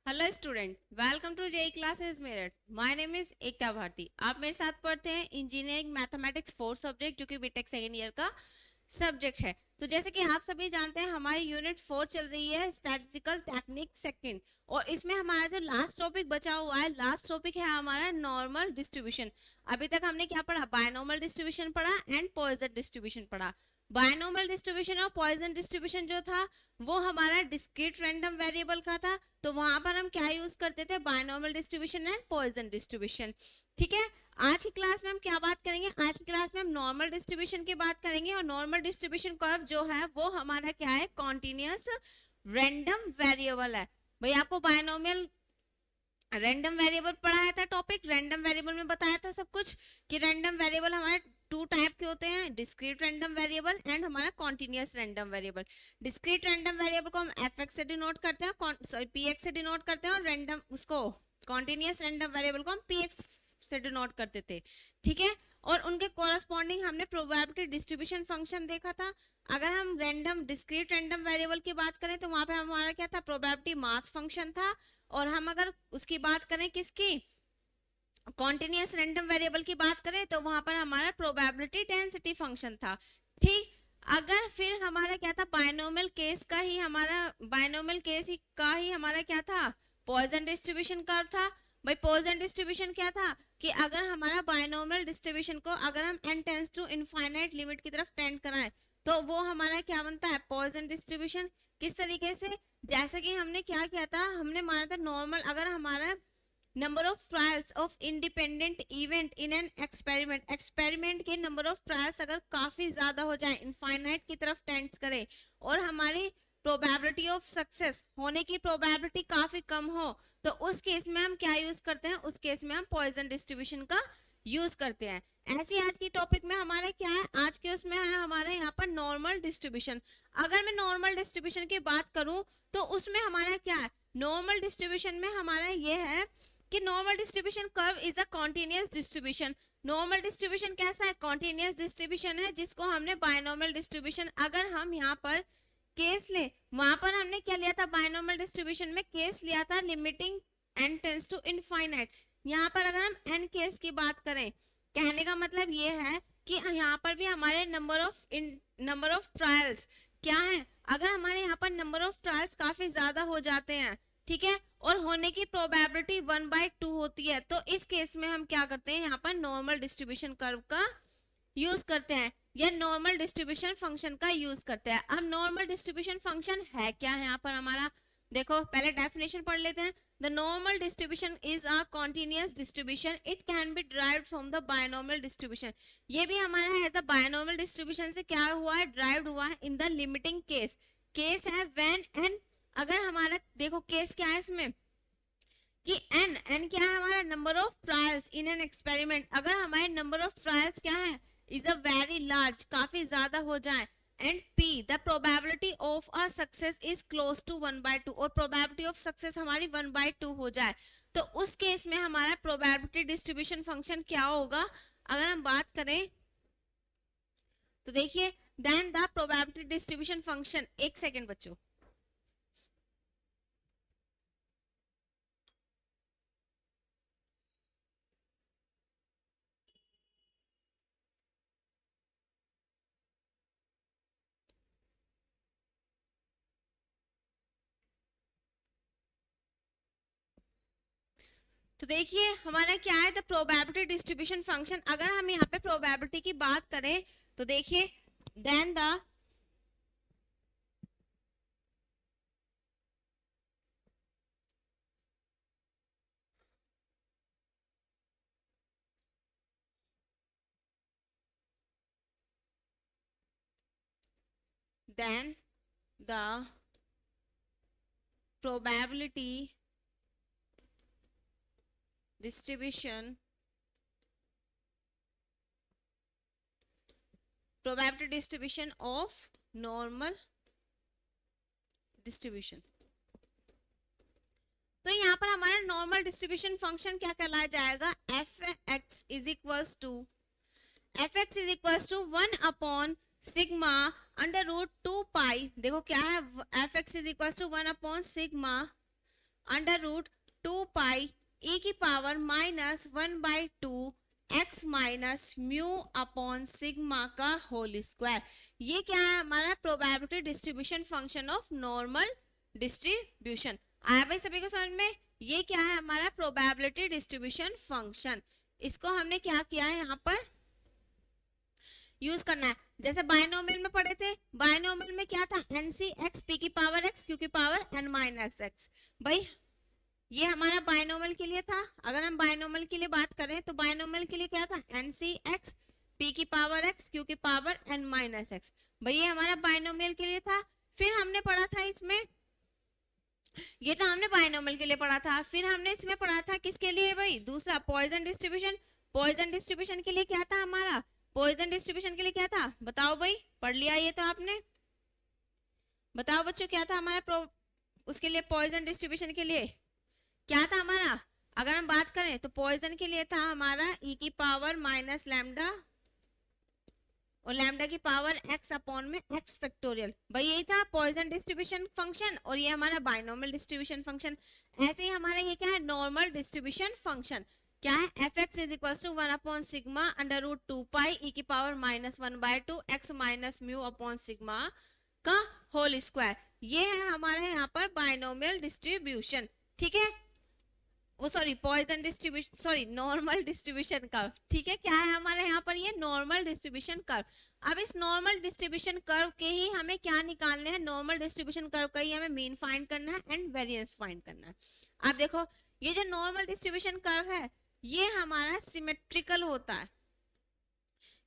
Hello student, welcome to JE classes Meerut. My name is Ekta Bharti. आप मेरे साथ पढ़ते हैं इंजीनियरिंग मैथमेटिक्स 4 सब्जेक्ट, जो कि बीटेक सेकेंड ईयर का सब्जेक्ट है। तो जैसे कि आप सभी जानते हैं, हमारी यूनिट 4 चल रही है स्टैटिस्टिकल टेक्निक सेकंड, और इसमें हमारा जो लास्ट टॉपिक बचा हुआ है, लास्ट टॉपिक है हमारा नॉर्मल डिस्ट्रीब्यूशन। अभी तक हमने क्या पढ़ा? बायनॉर्मल डिस्ट्रीब्यूशन पढ़ा एंड पॉइसन डिस्ट्रीब्यूशन पढ़ा। बायनॉर्मल डिस्ट्रीब्यूशन और पॉइसन डिस्ट्रीब्यूशन जो था वो हमारा डिस्क्रीट रैंडम वेरिएबल का था, तो वहां पर हम क्या यूज करते थे? Binormal distribution and Poisson distribution. ठीक है। आज की क्लास में हम क्या बात करेंगे? आज की क्लास में हम नॉर्मल डिस्ट्रीब्यूशन की बात करेंगे, और नॉर्मल डिस्ट्रीब्यूशन कर्व जो है वो हमारा क्या है? कॉन्टिन्यूअस रैंडम वेरिएबल है। भाई आपको बायनॉर्मल रैंडम वेरिएबल पढ़ाया था, टॉपिक रैंडम वेरिएबल में बताया था सब कुछ, कि रैंडम वेरिएबल हमारे टू टाइप के होते हैं, डिस्क्रीट रैंडम वेरिएबल एंड हमारा continuous random variable. Discrete random variable को हम एफ एक्स से डिनोट करते हैं, सॉरी पी एक्स से डिनोट करते हैं, और रैंडम उसको कॉन्टिन्यूअस रैंडम वेरिएबल को हम पी एक्स से डिनोट करते थे। ठीक है। और उनके कोरस्पॉन्डिंग हमने प्रोबेबिलिटी डिस्ट्रीब्यूशन फंक्शन देखा था। अगर हम रैंडम डिस्क्रीट रैंडम वेरिएबल की बात करें तो वहां पे हमारा क्या था? प्रोबेबिलिटी मास फंक्शन था। और हम अगर उसकी बात करें किसकी? कॉन्टिन्यूअस रैंडम वेरिएबल की बात करें तो वहां पर हमारा प्रोबेबिलिटी डेंसिटी फंक्शन था। ठीक। अगर फिर हमारा क्या था? बायनोमियल केस का ही हमारा बायनोमियल केस ही का ही हमारा क्या था? पॉइसन डिस्ट्रीब्यूशन कर्व था। भाई पॉइसन डिस्ट्रीब्यूशन क्या था? कि अगर हमारा बायनोमियल डिस्ट्रीब्यूशन को अगर हम n tends to infinite limit की तरफ टेंड कराएं तो वो हमारा क्या बनता है? Poisson distribution. किस तरीके से? जैसे कि हमने क्या किया था, हमने माना था नॉर्मल, अगर हमारा number of trials of independent event in an experiment, experiment के नंबर ऑफ ट्रायल्स अगर काफी ज्यादा हो जाए, इनफाइनाइट की तरफ टेंड्स करे, और हमारी प्रोबेबिलिटी ऑफ सक्सेस होने की प्रोबेबिलिटी काफी कम हो, तो उस केस में हम क्या यूज करते हैं? उस केस में हम पॉइसन डिस्ट्रीब्यूशन का यूज करते हैं। ऐसी आज की टॉपिक में हमारे क्या है? आज के उसमें है हमारे यहाँ पर नॉर्मल डिस्ट्रीब्यूशन। अगर मैं नॉर्मल डिस्ट्रीब्यूशन की बात करूं तो उसमें हमारा क्या है? नॉर्मल डिस्ट्रीब्यूशन में हमारा ये है कि normal distribution curve is a continuous distribution. Normal distribution कैसा है? कॉन्टिन्यूअस डिस्ट्रीब्यूशन है, जिसको हमने बायनॉर्मल डिस्ट्रीब्यूशन, अगर हम यहाँ पर केस ले, वहां पर हमने क्या लिया था? बायनॉर्मल डिस्ट्रीब्यूशन में केस लिया था limiting n tends to infinite. यहाँ पर अगर हम n केस की बात करें, कहने का मतलब ये है कि यहाँ पर भी हमारे नंबर ऑफ ट्रायल्स क्या है? अगर हमारे यहाँ पर नंबर ऑफ ट्रायल्स काफी ज्यादा हो जाते हैं, ठीक है, और होने की प्रोबेबिलिटी 1/2 होती है, तो इस केस में हम क्या करते हैं? यहाँ पर नॉर्मल डिस्ट्रीब्यूशन कर्व का यूज करते हैं, या नॉर्मल डिस्ट्रीब्यूशन फंक्शन का यूज करते हैं। अब नॉर्मल डिस्ट्रीब्यूशन फंक्शन है क्या है यहाँ पर हमारा? देखो पहले डेफिनेशन पढ़ लेते हैं। The normal distribution is a continuous distribution, it can be derived from the binormal distribution. ये भी हमारा है द बायनॉर्मल डिस्ट्रीब्यूशन से क्या हुआ है? डिराइव्ड हुआ है in the limiting case. Case है व्हेन एन, अगर हमारा देखो केस क्या है इसमें, कि n क्या है? हमारा number of trials in an experiment. अगर हमारे नंबर ऑफ ट्रायल्स क्या है? इज अ वेरी लार्ज, काफी ज्यादा हो जाए, and p the probability of a success is close to 1/2, और प्रोबेबिलिटी ऑफ सक्सेस हमारी 1/2 हो जाए, तो उस केस में हमारा प्रोबेबिलिटी डिस्ट्रीब्यूशन फंक्शन क्या होगा? अगर हम बात करें तो देखिए, then the probability distribution function, एक सेकेंड बच्चों। तो देखिए हमारा क्या है? The probability distribution function. अगर हम यहाँ पे प्रोबेबिलिटी की बात करें तो देखिए, then the then the probability distribution of normal distribution। तो यहाँ पर हमारा नॉर्मल डिस्ट्रीब्यूशन फंक्शन क्या कहलाया जाएगा? f(x) = 1 सिग्मा अंडर रूट 2 पाई। देखो क्या है? f(x) = 1 sigma under root 2 pi E की power minus 1/2 x minus mu upon sigma का होल स्क्वायर। ये क्या है हमारा probability distribution function of normal distribution. आया भाई सभी को समझ में? ये क्या है हमारा प्रोबेबिलिटी डिस्ट्रीब्यूशन फंक्शन। इसको हमने क्या किया है यहाँ पर यूज करना है। जैसे बायनोमियल में पढ़े थे, बायनोमियल में क्या था एनसी एक्स पी की पावर एक्स क्यू की पावर एन माइनस एक्स। भाई ये हमारा बायनोमियल के लिए था। अगर हम बायनोमियल के लिए बात करें तो बायनोमियल के लिए क्या था एनसी एक्स पी की पावर एक्स क्यू की पावर एन माइनस एक्स। भाई ये हमारा बायनोमियल के लिए था। फिर हमने पढ़ा था इसमें, ये तो हमने बायनोमियल के लिए पढ़ा था। फिर हमने इसमें पढ़ा था किसके लिए भाई, दूसरा पॉइजन डिस्ट्रीब्यूशन। पॉइजन डिस्ट्रीब्यूशन के लिए क्या था हमारा, पॉइजन डिस्ट्रीब्यूशन के लिए क्या था बताओ भाई, पढ़ लिया ये तो आपने, बताओ बच्चों क्या था हमारा उसके लिए पॉइजन डिस्ट्रीब्यूशन के लिए क्या था हमारा। अगर हम बात करें तो पॉइजन के लिए था हमारा ई की पावर माइनस लैम्डा और लैम्डा की पावर x अपॉन में x फैक्टोरियल। भाई यही था पॉइजन डिस्ट्रीब्यूशन फंक्शन और ये हमारा बायनोमियल डिस्ट्रीब्यूशन फंक्शन। ऐसे ही हमारा ये क्या है नॉर्मल डिस्ट्रीब्यूशन फंक्शन। क्या है F X is equal to 1 upon sigma under root 2 pi E की power minus 1/2 x minus mu upon sigma का होल स्क्वायर। ये है हमारे यहाँ पर बायनोमियल डिस्ट्रीब्यूशन। ठीक है, वो sorry Poisson distribution, sorry normal distribution curve. ठीक है, क्या है हमारे यहाँ पर ये नॉर्मल डिस्ट्रीब्यूशन कर्व। अब इस नॉर्मल डिस्ट्रीब्यूशन कर्व के ही हमें क्या निकालने हैं, नॉर्मल डिस्ट्रीब्यूशन कर्व का ही हमें मीन फाइंड करना है एंड वेरिएंस फाइंड करना है। अब देखो ये जो नॉर्मल डिस्ट्रीब्यूशन कर्व है ये हमारा सिमेट्रिकल होता है।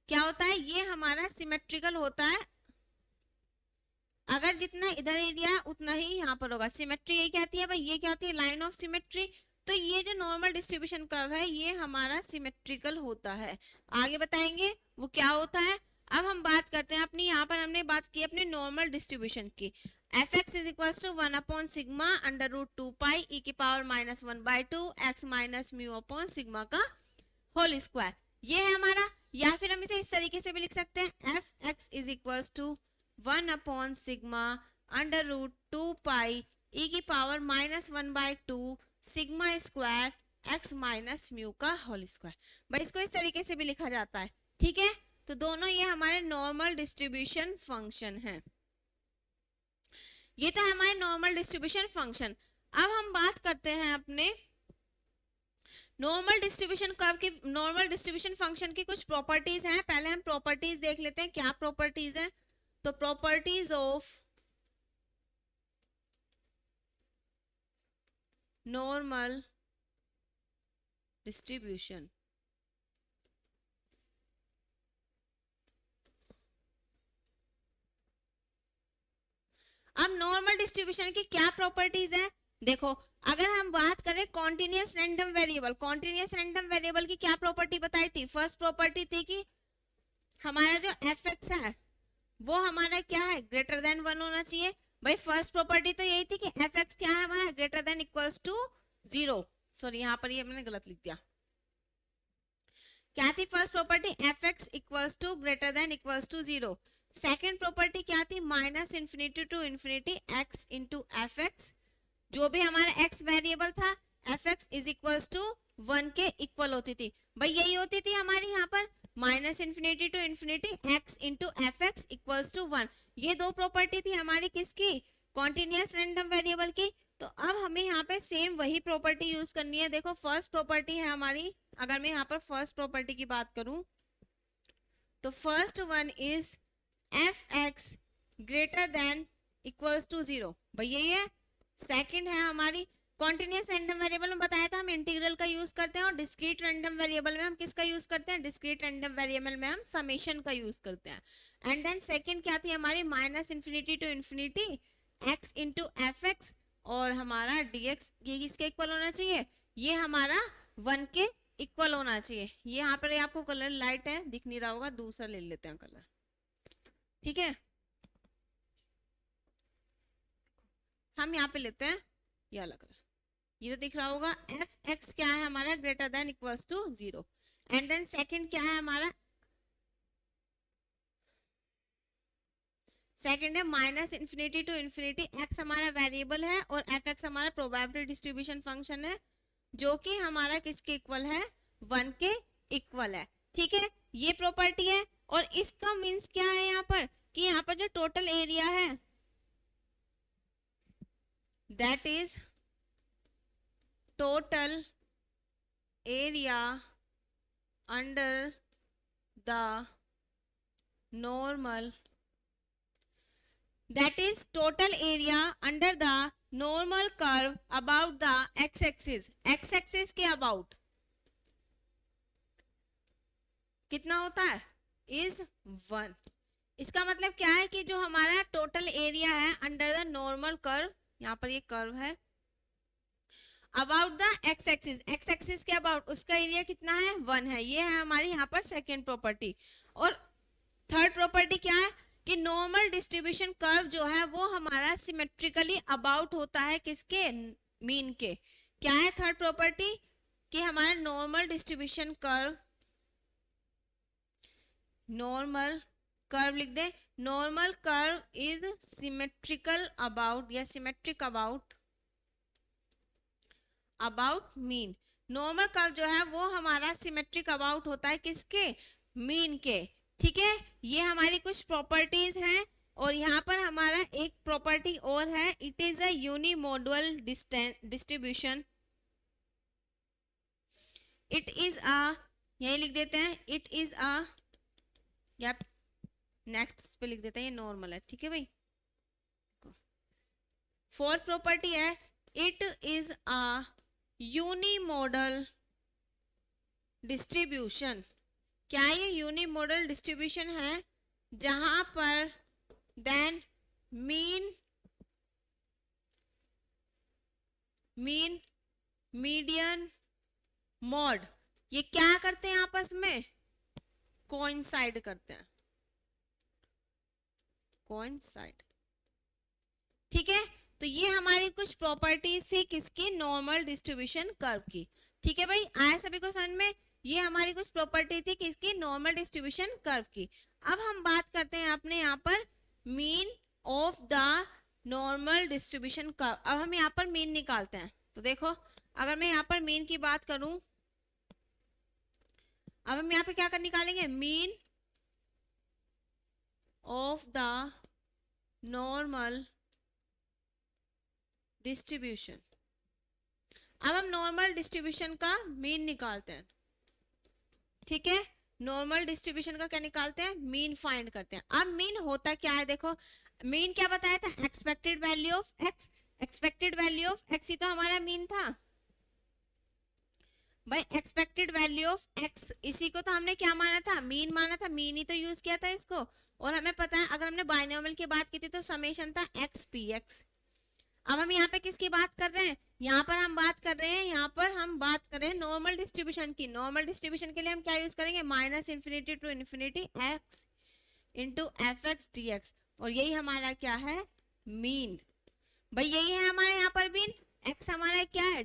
क्या होता है, ये हमारा सिमेट्रिकल होता है। अगर जितना इधर एरिया उतना ही यहाँ पर होगा। सिमेट्री ये कहती है भाई, ये क्या होती है लाइन ऑफ सिमेट्री। तो ये जो नॉर्मल डिस्ट्रीब्यूशन कर्व है ये हमारा सिमेट्रिकल होता है। आगे बताएंगे वो क्या होता है। अब हम बात करते हैं अपनी, यहाँ पर हमने बात की अपने नॉर्मल डिस्ट्रीब्यूशन की। F X is equal to 1 upon sigma under root 2 pi E की power minus 1/2 x minus mu upon sigma का होल स्क्वायर। ये है हमारा। या फिर हम इसे इस तरीके से भी लिख सकते हैं F X is equal to 1 upon sigma under root 2 pi E की power minus 1/2 sigma square X minus mu का होल स्क्वायर। भाई इसको इस तरीके से भी लिखा जाता है। ठीक है, तो दोनों ये हमारे नॉर्मल डिस्ट्रीब्यूशन फंक्शन है। ये तो है हमारे नॉर्मल डिस्ट्रीब्यूशन फंक्शन। अब हम बात करते हैं अपने नॉर्मल डिस्ट्रीब्यूशन कर्व की, नॉर्मल डिस्ट्रीब्यूशन फंक्शन की कुछ प्रॉपर्टीज हैं। पहले हम प्रॉपर्टीज देख लेते हैं क्या प्रॉपर्टीज हैं। तो प्रॉपर्टीज ऑफ नॉर्मल डिस्ट्रीब्यूशन। अब नॉर्मल डिस्ट्रीब्यूशन की क्या प्रॉपर्टीज है देखो। अगर हम बात करें continuous random variable, continuous random variable की क्या प्रॉपर्टी बताई थी। फर्स्ट प्रॉपर्टी थी कि हमारा जो एफ एक्स है वो हमारा क्या है ग्रेटर देन 1 होना चाहिए। भाई फर्स्ट प्रॉपर्टी तो यही थी कि एफ एक्स क्या है हमारा greater than equals to 0। Sorry यहाँ पर ये मैंने गलत लिख दिया। क्या थी first property, F X equals to greater than equals to 0। Second property क्या थी, minus infinity to infinity X into F X. जो भी हमारा एक्स वेरिएबल था F X is equals to 1 के इक्वल होती थी। भाई यही होती थी हमारी यहाँ पर minus infinity to infinity X into F X equals to 1। ये दो प्रॉपर्टी थी हमारी किसकी, कॉन्टिन्यूअस रैंडम वेरिएबल की। तो अब हमें यहाँ पे सेम वही प्रॉपर्टी यूज करनी है। देखो फर्स्ट प्रॉपर्टी है हमारी, अगर मैं यहाँ पर फर्स्ट प्रॉपर्टी की बात करूं तो first one is F X greater than equals to 0। भाई यही है। सेकंड है हमारी कॉन्टिन्यूअस रैंडम वेरिएबल में बताया था हम इंटीग्रल का यूज करते हैं और डिस्क्रीट रैंडम वेरिएबल में हम किसका यूज करते हैं, डिस्क्रीट रैंडम वेरिएबल में हम समेशन का यूज करते हैं। एंड देन सेकंड क्या थी हमारी minus infinity to infinity X into F X और हमारा dx ये किसके इक्वल होना चाहिए, ये हमारा 1 के इक्वल होना चाहिए। ये यहाँ पर आपको कलर लाइट है दिख नहीं रहा होगा, दूसरा ले लेते हैं कलर। ठीक है, हम यहाँ पे लेते हैं ये वाला कलर, ये तो दिख रहा होगा। एफ एक्स क्या है हमारा greater than equals to 0। And then second क्या है हमारा, सेकंड है minus infinity to infinity, X हमारा वेरिएबल है और एफ एक्स हमारा प्रोबेबिलिटी डिस्ट्रीब्यूशन फंक्शन है, जो कि हमारा किसके इक्वल है, 1 के इक्वल है। ठीक है, ये प्रॉपर्टी है। और इसका मीन्स क्या है यहाँ पर, कि यहाँ पर जो टोटल एरिया है that is total area under the normal, that is total area under the normal curve about the x axis, x axis के about कितना होता है, is 1। इसका मतलब क्या है कि जो हमारा टोटल एरिया है अंडर द नॉर्मल कर्व, यहाँ पर ये कर्व है, about the x axis, x axis के अबाउट उसका एरिया कितना है, 1 है। ये है हमारी यहाँ पर सेकेंड प्रॉपर्टी। और थर्ड प्रॉपर्टी क्या है कि नॉर्मल डिस्ट्रीब्यूशन कर्व जो है वो हमारा सिमेट्रिकली अबाउट होता है किसके, मीन के। क्या है थर्ड प्रॉपर्टी, कि हमारा normal distribution curve, normal curve लिख दे, normal curve is symmetrical about या symmetric about mean. Normal curve जो है वो हमारा सिमेट्रिक अबाउट होता है किसके, मीन के। ठीक है, ये हमारी कुछ प्रॉपर्टीज हैं। और यहाँ पर हमारा एक प्रॉपर्टी और है, it is a unimodal distribution, it is a, यही लिख देते हैं इट इज अ, या नेक्स्ट पे लिख देते हैं ये नॉर्मल है। ठीक है भाई। फोर्थ प्रॉपर्टी है इट इज अ यूनिमोडल डिस्ट्रीब्यूशन। क्या ये यूनिमोडल डिस्ट्रीब्यूशन है जहां पर देन मीन मीडियन मॉड ये क्या करते हैं, आपस में कोइंसाइड करते हैं, कोइंसाइड। ठीक है, तो ये हमारी कुछ प्रॉपर्टीज थी किसकी, नॉर्मल डिस्ट्रीब्यूशन कर्व की। ठीक है भाई, आया सभी को समझ में। ये हमारी कुछ प्रॉपर्टी थी किसकी, नॉर्मल डिस्ट्रीब्यूशन कर्व की। अब हम बात करते हैं अपने यहाँ पर mean of the normal distribution curve. अब हम यहाँ पर मीन निकालते हैं। तो देखो, अगर मैं यहाँ पर मीन की बात करूं, अब हम यहाँ पे क्या कर निकालेंगे, mean of the normal distribution. अब हम नॉर्मल डिस्ट्रीब्यूशन का मीन निकालते हैं। ठीक है, नॉर्मल डिस्ट्रीब्यूशन का क्या निकालते हैं, मीन फाइंड करते हैं। अब मीन होता क्या है, देखो मीन क्या बताया था, expected value of x, expected value of x ही तो हमारा मीन था भाई। एक्सपेक्टेड वैल्यू ऑफ एक्स, इसी को तो हमने क्या माना था, मीन माना था, मीन ही तो यूज किया था इसको। और हमें पता है अगर हमने बाइनोमियल की बात की थी तो समेशन था एक्स पी एक्स। अब हम यहाँ पे किसकी बात कर रहे हैं, यहाँ पर हम बात कर रहे हैं, यहाँ पर हम बात कर रहे हैं नॉर्मल डिस्ट्रीब्यूशन की। नॉर्मल डिस्ट्रीब्यूशन के लिए हम क्या यूज करेंगे, minus infinity to infinity X into F X D X. और यही हमारा क्या है, मीन भाई, यही है हमारे यहाँ पर मीन। एक्स हमारा क्या है,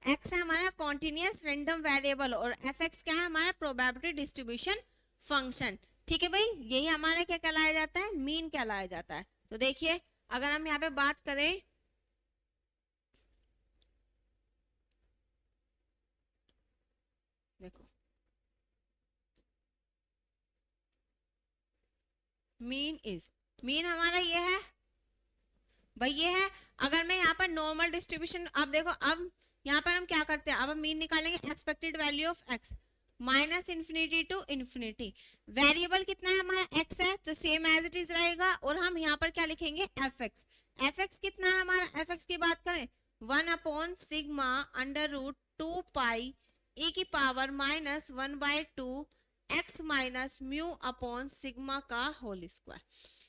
एक्स है हमारा कॉन्टिन्यूस रैंडम वेरिएबल और एफ एक्स क्या है हमारा प्रोबेबिलिटी डिस्ट्रीब्यूशन फंक्शन। ठीक है भाई, यही हमारा क्या कहलाया जाता है, मीन कहलाया जाता है। तो देखिए, अगर हम यहाँ पे बात करें, देखो मीन इज, मीन हमारा ये है भाई, ये है। अगर मैं यहाँ पर नॉर्मल डिस्ट्रीब्यूशन, अब देखो, अब यहाँ पर हम क्या करते हैं, अब हम मीन निकालेंगे expected value of X minus infinity to infinity. Variable कितना है हमारा, एक्स है, तो सेम एज इट इज रहेगा। और हम यहाँ पर क्या लिखेंगे, एफ एक्स। एफ एक्स कितना है हमारा, एफ एक्स की बात करें 1/सिग्मा अंडर रूट 2 पाई e की power minus 1/2 x minus mu upon sigma का होल स्क्वायर।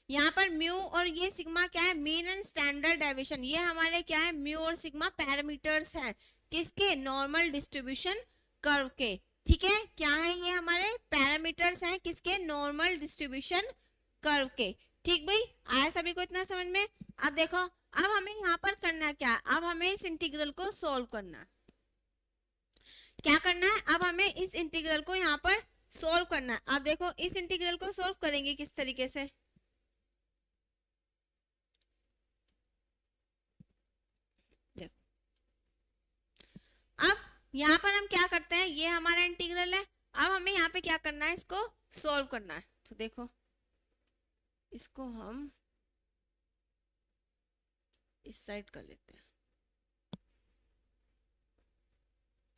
यहाँ पर म्यू और ये सिग्मा क्या है, मीन एंड स्टैंडर्ड डेविएशन। ये हमारे क्या है, म्यू और सिग्मा पैरामीटर्स हैं किसके, नॉर्मल डिस्ट्रीब्यूशन कर्व के। ठीक है, क्या है, ये हमारे पैरामीटर्स हैं किसके, नॉर्मल डिस्ट्रीब्यूशन कर्व के। ठीक भाई, आया सभी को इतना समझ में। अब देखो, अब हमें यहाँ पर करना क्या है, अब हमें इस इंटीग्रल को सोल्व करना है। क्या करना है, अब हमें इस इंटीग्रल को यहाँ पर सोल्व करना है। अब देखो, इस इंटीग्रल को सोल्व करेंगे किस तरीके से, अब यहाँ पर हम क्या करते हैं, ये हमारा इंटीग्रल है, अब हमें यहाँ पे क्या करना है, इसको सॉल्व करना है। तो देखो इसको हम इस साइड कर लेते हैं,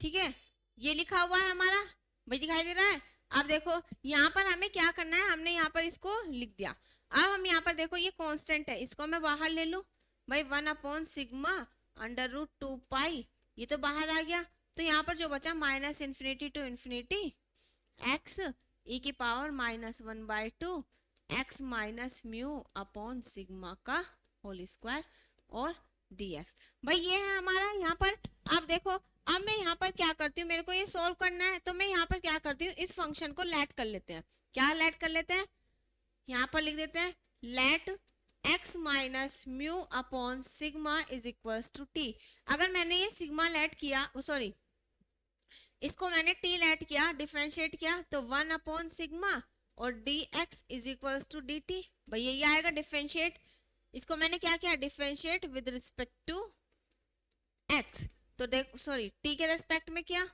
ठीक है, ये लिखा हुआ है हमारा, भाई दिखाई दे रहा है। अब देखो यहाँ पर हमें क्या करना है, हमने यहाँ पर इसको लिख दिया। अब हम यहाँ पर देखो ये कांस्टेंट है, इसको मैं बाहर ले लूं, भाई 1/सिग्मा अंडर रूट 2 पाई, ये तो बाहर आ गया। तो यहाँ पर जो बचा minus infinity to infinity x e की power -1/2 x minus mu upon sigma का होल स्क्वायर और dx। भाई ये है हमारा यहाँ पर। आप देखो अब मैं यहाँ पर क्या करती हूँ, मेरे को ये सॉल्व करना है, तो मैं यहाँ पर क्या करती हूँ, इस फंक्शन को लेट कर लेते हैं। क्या लेट कर लेते हैं, यहाँ पर लिख देते हैं let x minus mu upon sigma is equals to T. अगर मैंने ये सिग्मा लेट किया, सॉरी इसको मैंने टी लेट किया, डिफरेंशिएट किया, तो 1/सिग्मा और dx is equals to dt। भाई यही आएगा डिफरेंशिएट, इसको मैंने क्या किया, differentiate with respect to x। तो देख सॉरी t के रेस्पेक्ट में किया,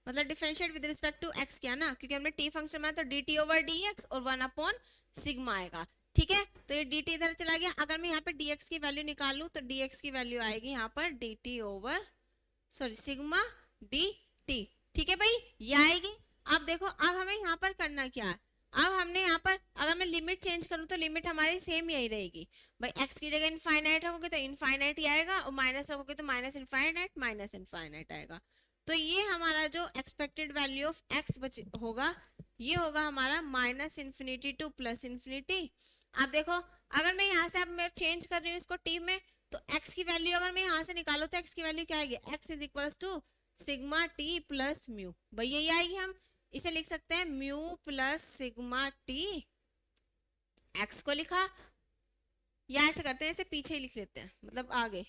मतलब differentiate with respect to x किया ना, क्योंकि हमने t फंक्शन बनाया, तो dt ओवर dx और 1/सिग्मा आएगा, ठीक है। तो ये dt इधर चला गया। अगर मैं यहाँ पे dx की वैल्यू निकालूं तो dx की वैल्यू आएगी यहाँ पर dt over sorry sigma dt, ठीक है भाई ये आएगी। अब देखो अब हमें यहाँ पर करना क्या है, अब हमने यहाँ पर अगर मैं लिमिट चेंज करूँ तो लिमिट हमारी सेम यही रहेगी। भाई x की जगह इनफाइनाइट रखोगे तो इनफाइनाइट ही आएगा, और माइनस रखोगे तो माइनस इनफाइनाइट आएगा। तो ये हमारा जो एक्सपेक्टेड वैल्यू ऑफ x होगा, ये होगा हमारा -इन्फिनिटी टू +इन्फिनिटी। अब देखो अगर मैं यहाँ से अब मैं चेंज कर रही हूँ इसको t में, तो x की वैल्यू अगर मैं यहाँ से निकालो तो x की वैल्यू क्या आएगी, x is equals to sigma T plus mu. भाई यही आएगी, हम इसे लिख सकते हैं mu plus sigma T, x को लिखा, या ऐसे करते हैं इसे पीछे ही लिख लेते हैं, मतलब आगे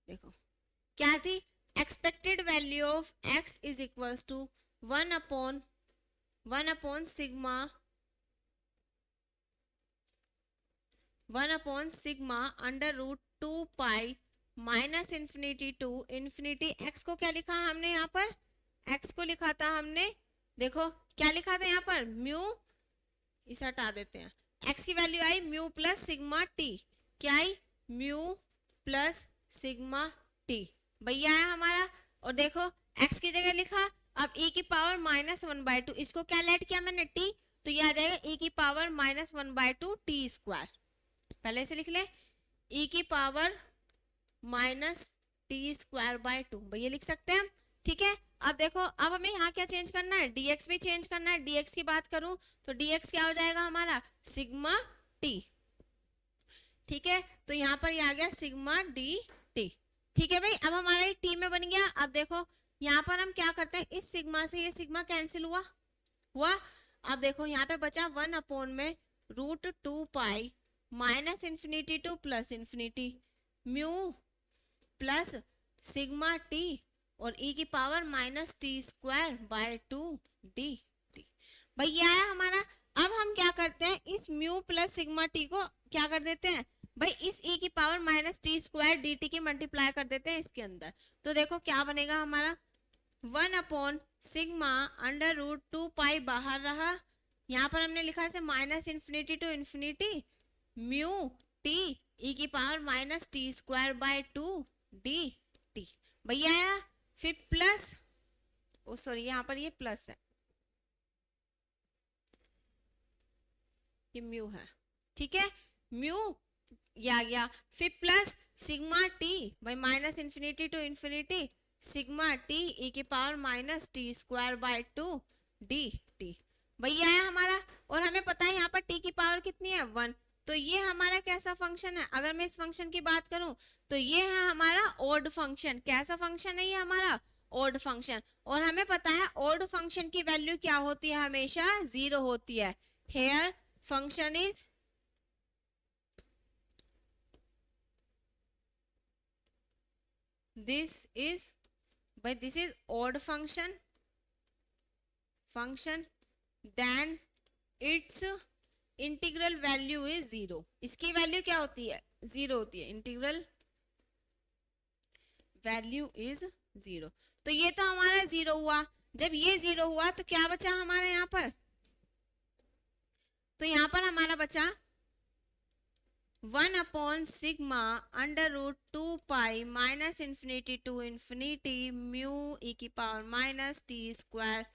देखो क्या थी, expected value of x is equals to 1/सिग्मा under root 2 pi -infinity to infinity. x को क्या लिखा हमने यहाँ पर, x को लिखा था हमने, देखो क्या लिखा था यहाँ पर म्यू, इसे हटा देते हैं, x की वैल्यू आई म्यू प्लस सिग्मा टी, क्या आई म्यू प्लस सिग्मा टी, भैया आया हमारा। और देखो x की जगह लिखा, अब e की पावर -1/2, इसको क्या लेट किया मैंने t, तो ये आ जाएगा e की पावर -1/2 टी स्क्वायर। पहले से लिख ले e की पावर -t²/2, भैया लिख सकते हैं हम, ठीक है। अब देखो अब हमें यहाँ क्या चेंज करना है, dx भी चेंज करना है। dx की बात करूं तो dx क्या हो जाएगा हमारा सिग्मा t, ठीक है। तो यहाँ पर ये आ गया सिग्मा dt, ठीक है भाई। अब हमारा ये t में बन गया। अब देखो यहाँ पर हम क्या करते हैं, इस सिग्मा से ये सिग्मा कैंसिल हुआ। अब देखो यहाँ पे बचा 1 में root 2 pi -infinity to +infinity mu plus sigma T और e की पावर -t²/2 dt। भाई ये आया हमारा। अब हम क्या करते हैं, इस म्यू प्लस सिग्मा टी को क्या कर देते हैं, भाई इस e की पावर -t² dt की मल्टीप्लाई कर देते हैं इसके अंदर। तो देखो क्या बनेगा हमारा 1/सिग्मा अंडर रूट 2 पाई बाहर रहा, यहाँ पर हमने लिखा है -infinity to infinity mu T e की पावर -t²/2 dt। भैया आया, फिर प्लस, ओ सॉरी यहाँ पर ये प्लस है, ये म्यू है, ठीक है, म्यू ये आ गया, फिर प्लस सिग्मा टी, भाई -infinity to infinity sigma T e की पावर -t²/2 dt। भैया आया हमारा। और हमें पता है यहाँ पर t की पावर कितनी है 1, तो ये हमारा कैसा फंक्शन है, अगर मैं इस फंक्शन की बात करूं तो ये है हमारा ऑड फंक्शन। कैसा फंक्शन है ये हमारा ऑड फंक्शन। और हमें पता है ऑड फंक्शन की वैल्यू क्या होती है, हमेशा 0 होती है। Here function is this is odd function then its integral value is 0। इसकी वैल्यू क्या होती है 0 होती है। Integral value is 0। तो ये तो हमारा 0 हुआ। जब ये 0 हुआ तो क्या बचा हमारा यहाँ पर? तो यहाँ पर हमारा बचा 1/सिग्मा under root 2 pi minus infinity to infinity mu e की power minus T square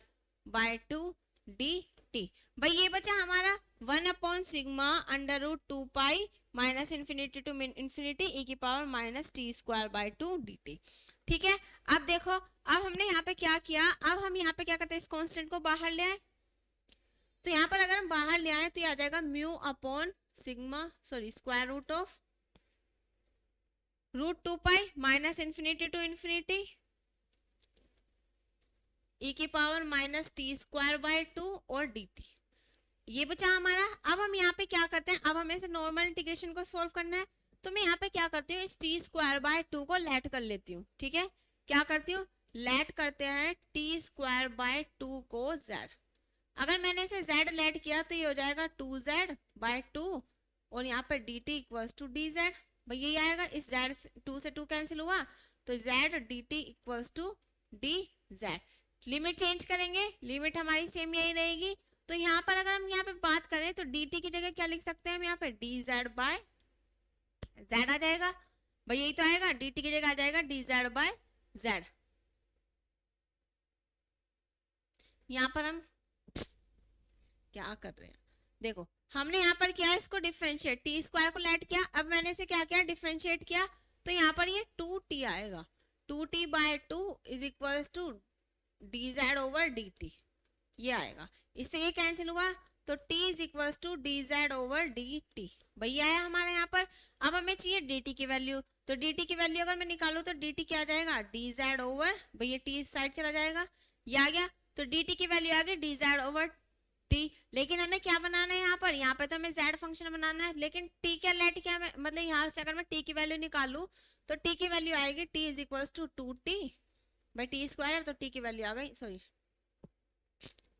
by 2 d t. भाई ये बचा हमारा 1/सिग्मा under root 2 pi minus infinity to infinity e की power minus T square by 2 d t. ठीक है, अब देखो, अब हमने यहाँ पे क्या किया, अब हम यहाँ पे क्या करते हैं, इस कांस्टेंट को बाहर ले आए। तो यहाँ पर अगर हम बाहर ले आए तो ये आ जाएगा mu upon sigma square root of root 2 pi minus infinity to infinity e की power minus T square by 2 और डी टी। ये बचा हमारा। अब हम यहाँ पे क्या करते हैं, अब हमें से नॉर्मल इंटीग्रेशन को सोल्व करना है। तो मैं यहाँ पे क्या करती हूँ, इस टी स्क्वायर बाय 2 को लेट कर लेती हूँ। ठीक है, क्या करती हूँ, लेट करते हैं टी स्क्वायर बाय 2 को z। अगर मैंने इसे z लेट किया तो ये हो जाएगा 2z बाय 2 और यहाँ पर dt इक्वल्स टू dz। भाई यही आएगा, इस z 2 से 2 कैंसिल हुआ तो z dt equals to dz। Limit change करेंगे, लिमिट हमारी सेम यही रहेगी। तो यहाँ पर अगर हम यहाँ पे बात करें तो dt की जगह क्या लिख सकते हैं हम, यहाँ पे dz बाय z आ जाएगा। भाई यही तो आएगा, dt की जगह आ जाएगा dz बाय z। यहाँ पर हम क्या कर रहे हैं, देखो हमने यहाँ पर किया इसको डिफरेंशिएट, टी स्क्वायर को लेट किया। अब मैंने इसे क्या किया, डिफरेंशिएट किया। तो यहाँ पर ये 2t आएगा, 2t by 2 is equals to dz over dt, ये आएगा। इससे ये कैंसिल हुआ तो t is equals to dz over dt। भैया आया हमारे यहाँ पर। अब हमें चाहिए dt की वैल्यू, तो dt की वैल्यू अगर मैं निकालूं तो dt क्या आ जाएगा, dz ओवर, भैया t इस साइड चला जाएगा, ये आ गया। तो dt की वैल्यू आ गई dz ओवर t। लेकिन हमें क्या बनाना है यहाँ पे तो हमें z फंक्शन बनाना है, लेकिन t क्या लेट क्या, मतलब यहाँ से अगर मैं t की वैल्यू निकालूं तो t की वैल्यू आएगी t is equals to 2t by T square. तो t की वैल्यू आ गई, सॉरी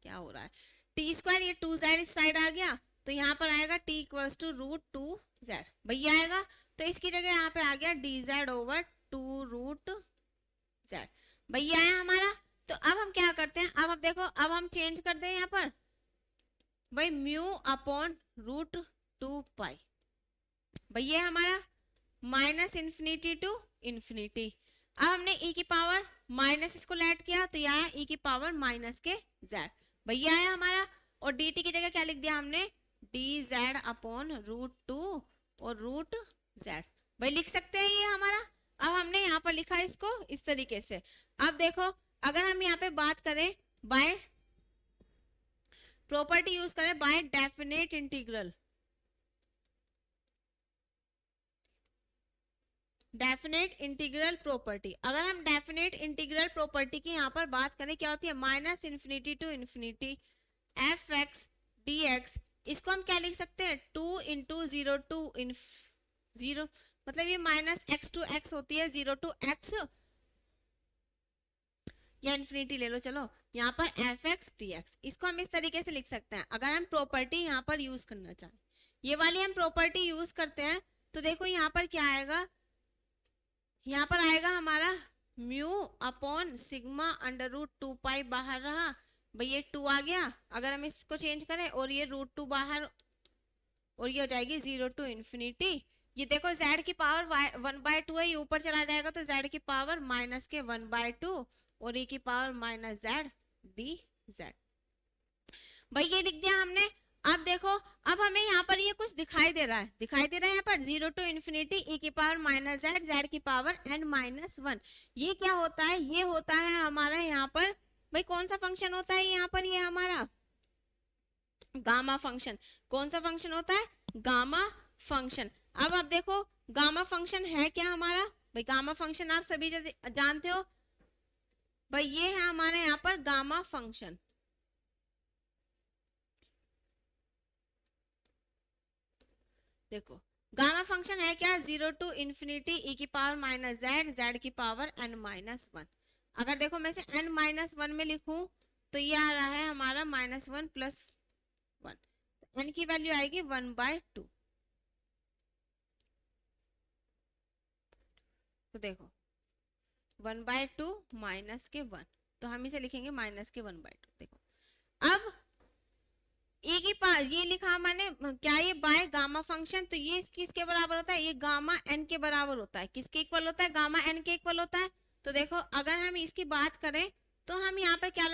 क्या हो रहा है, टी स्क्वायर, ये 2z इस साइड आ गया तो यहाँ पर आएगा t equals to root 2z। भैया आएगा तो इसकी जगह यहाँ पे आ गया dz ओवर 2 रूट z। भैया आया हमारा। तो अब हम क्या करते हैं, अब देखो, अब हम चेंज कर दें यहाँ पर भाई म्यू अपॉन रूट 2 पाई। भैया हमारा माइनस इन्फिनिटी टू इन्फिनिटी। अब हमने e की पावर माइनस इसको लेट किया तो यहाँ e की पावर माइनस के z। भैया आया हमारा। और dt की जगह क्या लिख दिया हमने, dz अपॉन रूट 2 और रूट z। भाई लिख सकते हैं ये हमारा। अब हमने यहाँ पर लिखा इसको इस तरीके से। अब देखो, अगर हम यहाँ पे बात करें बाय प्रॉपर्टी यूज करें, by definite integral, definite integral property, अगर हम डेफिनेट इंटीग्रल प्रॉपर्टी की यहाँ पर बात करें, क्या होती है, minus infinity to infinity F X D X. इसको हम क्या लिख सकते हैं, 2 इंटू 0 टू 0, मतलब ये माइनस एक्स टू एक्स होती है, 0 टू एक्स या इन्फिनिटी ले लो, चलो यहाँ पर एफ एक्स डी एक्स। इसको हम इस तरीके से लिख सकते हैं अगर हम प्रॉपर्टी यहाँ पर यूज करना चाहें। ये वाली हम प्रॉपर्टी यूज करते हैं तो देखो यहाँ पर क्या आएगा, यहाँ पर आएगा हमारा mu upon sigma under root 2 pi बाहर रहा, भाई ये 2 आ गया। अगर हम इसको चेंज करें और ये रूट 2 बाहर, और ये हो जाएगी 0 टू इन्फिनिटी। ये देखो z की पावर 1/2 है, ये ऊपर चला जाएगा तो z की पावर माइनस के 1/2 और e की पावर माइनस z dz। भाई ये लिख दिया हमने। अब देखो, अब हमें यहाँ पर ये कुछ दिखाई दे रहा है, यहाँ पर 0 टू इन्फिनिटी e की पावर माइनस z की पावर n माइनस 1। ये क्या होता है, ये होता है हमारा यहाँ पर, भाई कौन सा फंक्शन होता है यहाँ पर, ये हमारा गामा फंक्शन। कौन सा फंक्शन होता है, गामा फंक्शन। अब आप देखो गामा फंक्शन है क्या हमारा, भाई गामा फंक्शन आप सभी जानते हो, भाई ये है हमारे यहाँ पर गामा फंक्शन। देखो गामा फंक्शन है क्या, 0 टू इन्फिनिटी e की पावर माइनस z की पावर n माइनस 1। अगर देखो मैं इसे n माइनस 1 में लिखूं तो ये आ रहा है हमारा -1 प्लस 1, n की वैल्यू आएगी 1/2। तो देखो 1/2 माइनस के 1, तो हम इसे लिखेंगे माइनस के 1/2। देखो अब ए के पास ये लिखा मैंने क्या, ये बाय गामा फंक्शन, तो ये किसके बराबर होता है, ये गामा एन के बराबर होता है। किसके इक्वल होता है, गामा एन के इक्वल होता है। तो देखो अगर हम इसकी बात करें तो हम यहाँ पर क्या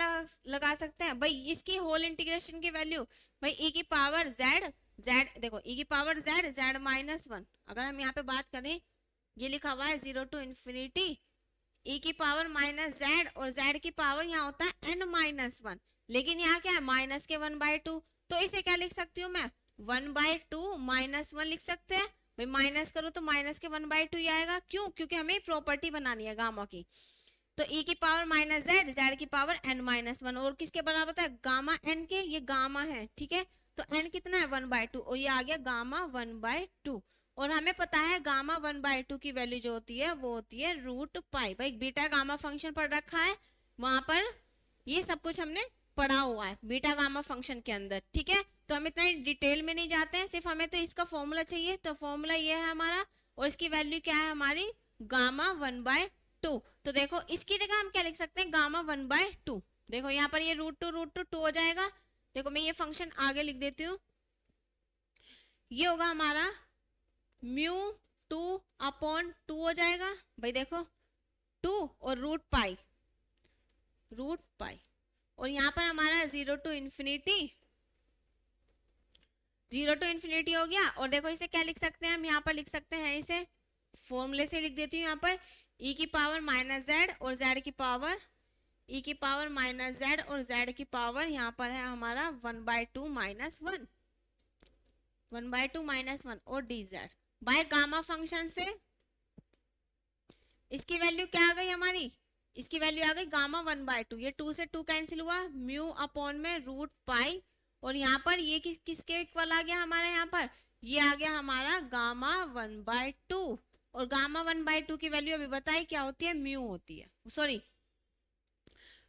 लगा सकते हैं भाई, इसकी होल इंटीग्रेशन की वैल्यू भाई e की पावर z, देखो e की पावर z-1। अगर हम यहाँ पे बात करें, ये लिखा हुआ है 0 to infinity e की पावर -z, और z की पावर यहाँ होता है n-1, लेकिन यहाँ क्या है माइनस के 1/2, तो इसे क्या लिख सकती हूँ मैं, 1/2 -1 लिख सकते हैं। भाई माइनस करो तो माइनस के 1/2 ही आएगा, क्यों, क्योंकि हमें प्रॉपर्टी बनानी है गामा की। तो e की पावर -z, z की पावर n-1, और किसके बराबर होता है, गामा n के, ये गामा है, ठीक है। तो n कितना है 1/2, और ये आ गया गामा 1/2। और हमें पता है गामा 1/2 की वैल्यू जो होती है वो होती है √π। भाई बीटा गामा फंक्शन पढ़ रखा है, वहां पर ये सब कुछ हमने पढ़ा हुआ है बीटा गामा फंक्शन के अंदर, ठीक है। तो हम इतना डिटेल में नहीं जाते हैं, सिर्फ हमें तो इसका फॉर्मूला चाहिए। तो फॉर्मूला ये है हमारा, और इसकी वैल्यू क्या है हमारी, गामा 1/2। तो देखो इसकी जगह हम क्या लिख सकते हैं, गामा 1/2। देखो यहाँ पर ये √2 हो जाएगा। देखो मैं ये फंक्शन आगे लिख देती हूँ, ये होगा हमारा μ2/2 हो जाएगा। भाई देखो 2 और √π, और यहाँ पर हमारा 0 to infinity हो गया। और देखो इसे क्या लिख सकते हैं हम, यहाँ पर लिख सकते हैं, इसे फॉर्मूले से लिख देती हूँ। यहाँ पर e की पावर -z और z की पावर, e की पावर -z और z की पावर यहाँ पर है हमारा 1/2 -1, 1/2 -1 और dz बाय गामा फंक्शन से इसकी वैल्यू क्या आ गई हमारी, इसकी वैल्यू आ गई गामा 1/2। ये 2 से 2 कैंसिल हुआ, μ/√π, और यहाँ पर ये किसके इक्वल आ गया हमारा, यहाँ पर ये आ गया हमारा गामा 1/2। और गामा 1/2 की वैल्यू अभी बताई क्या होती है, म्यू होती है, सॉरी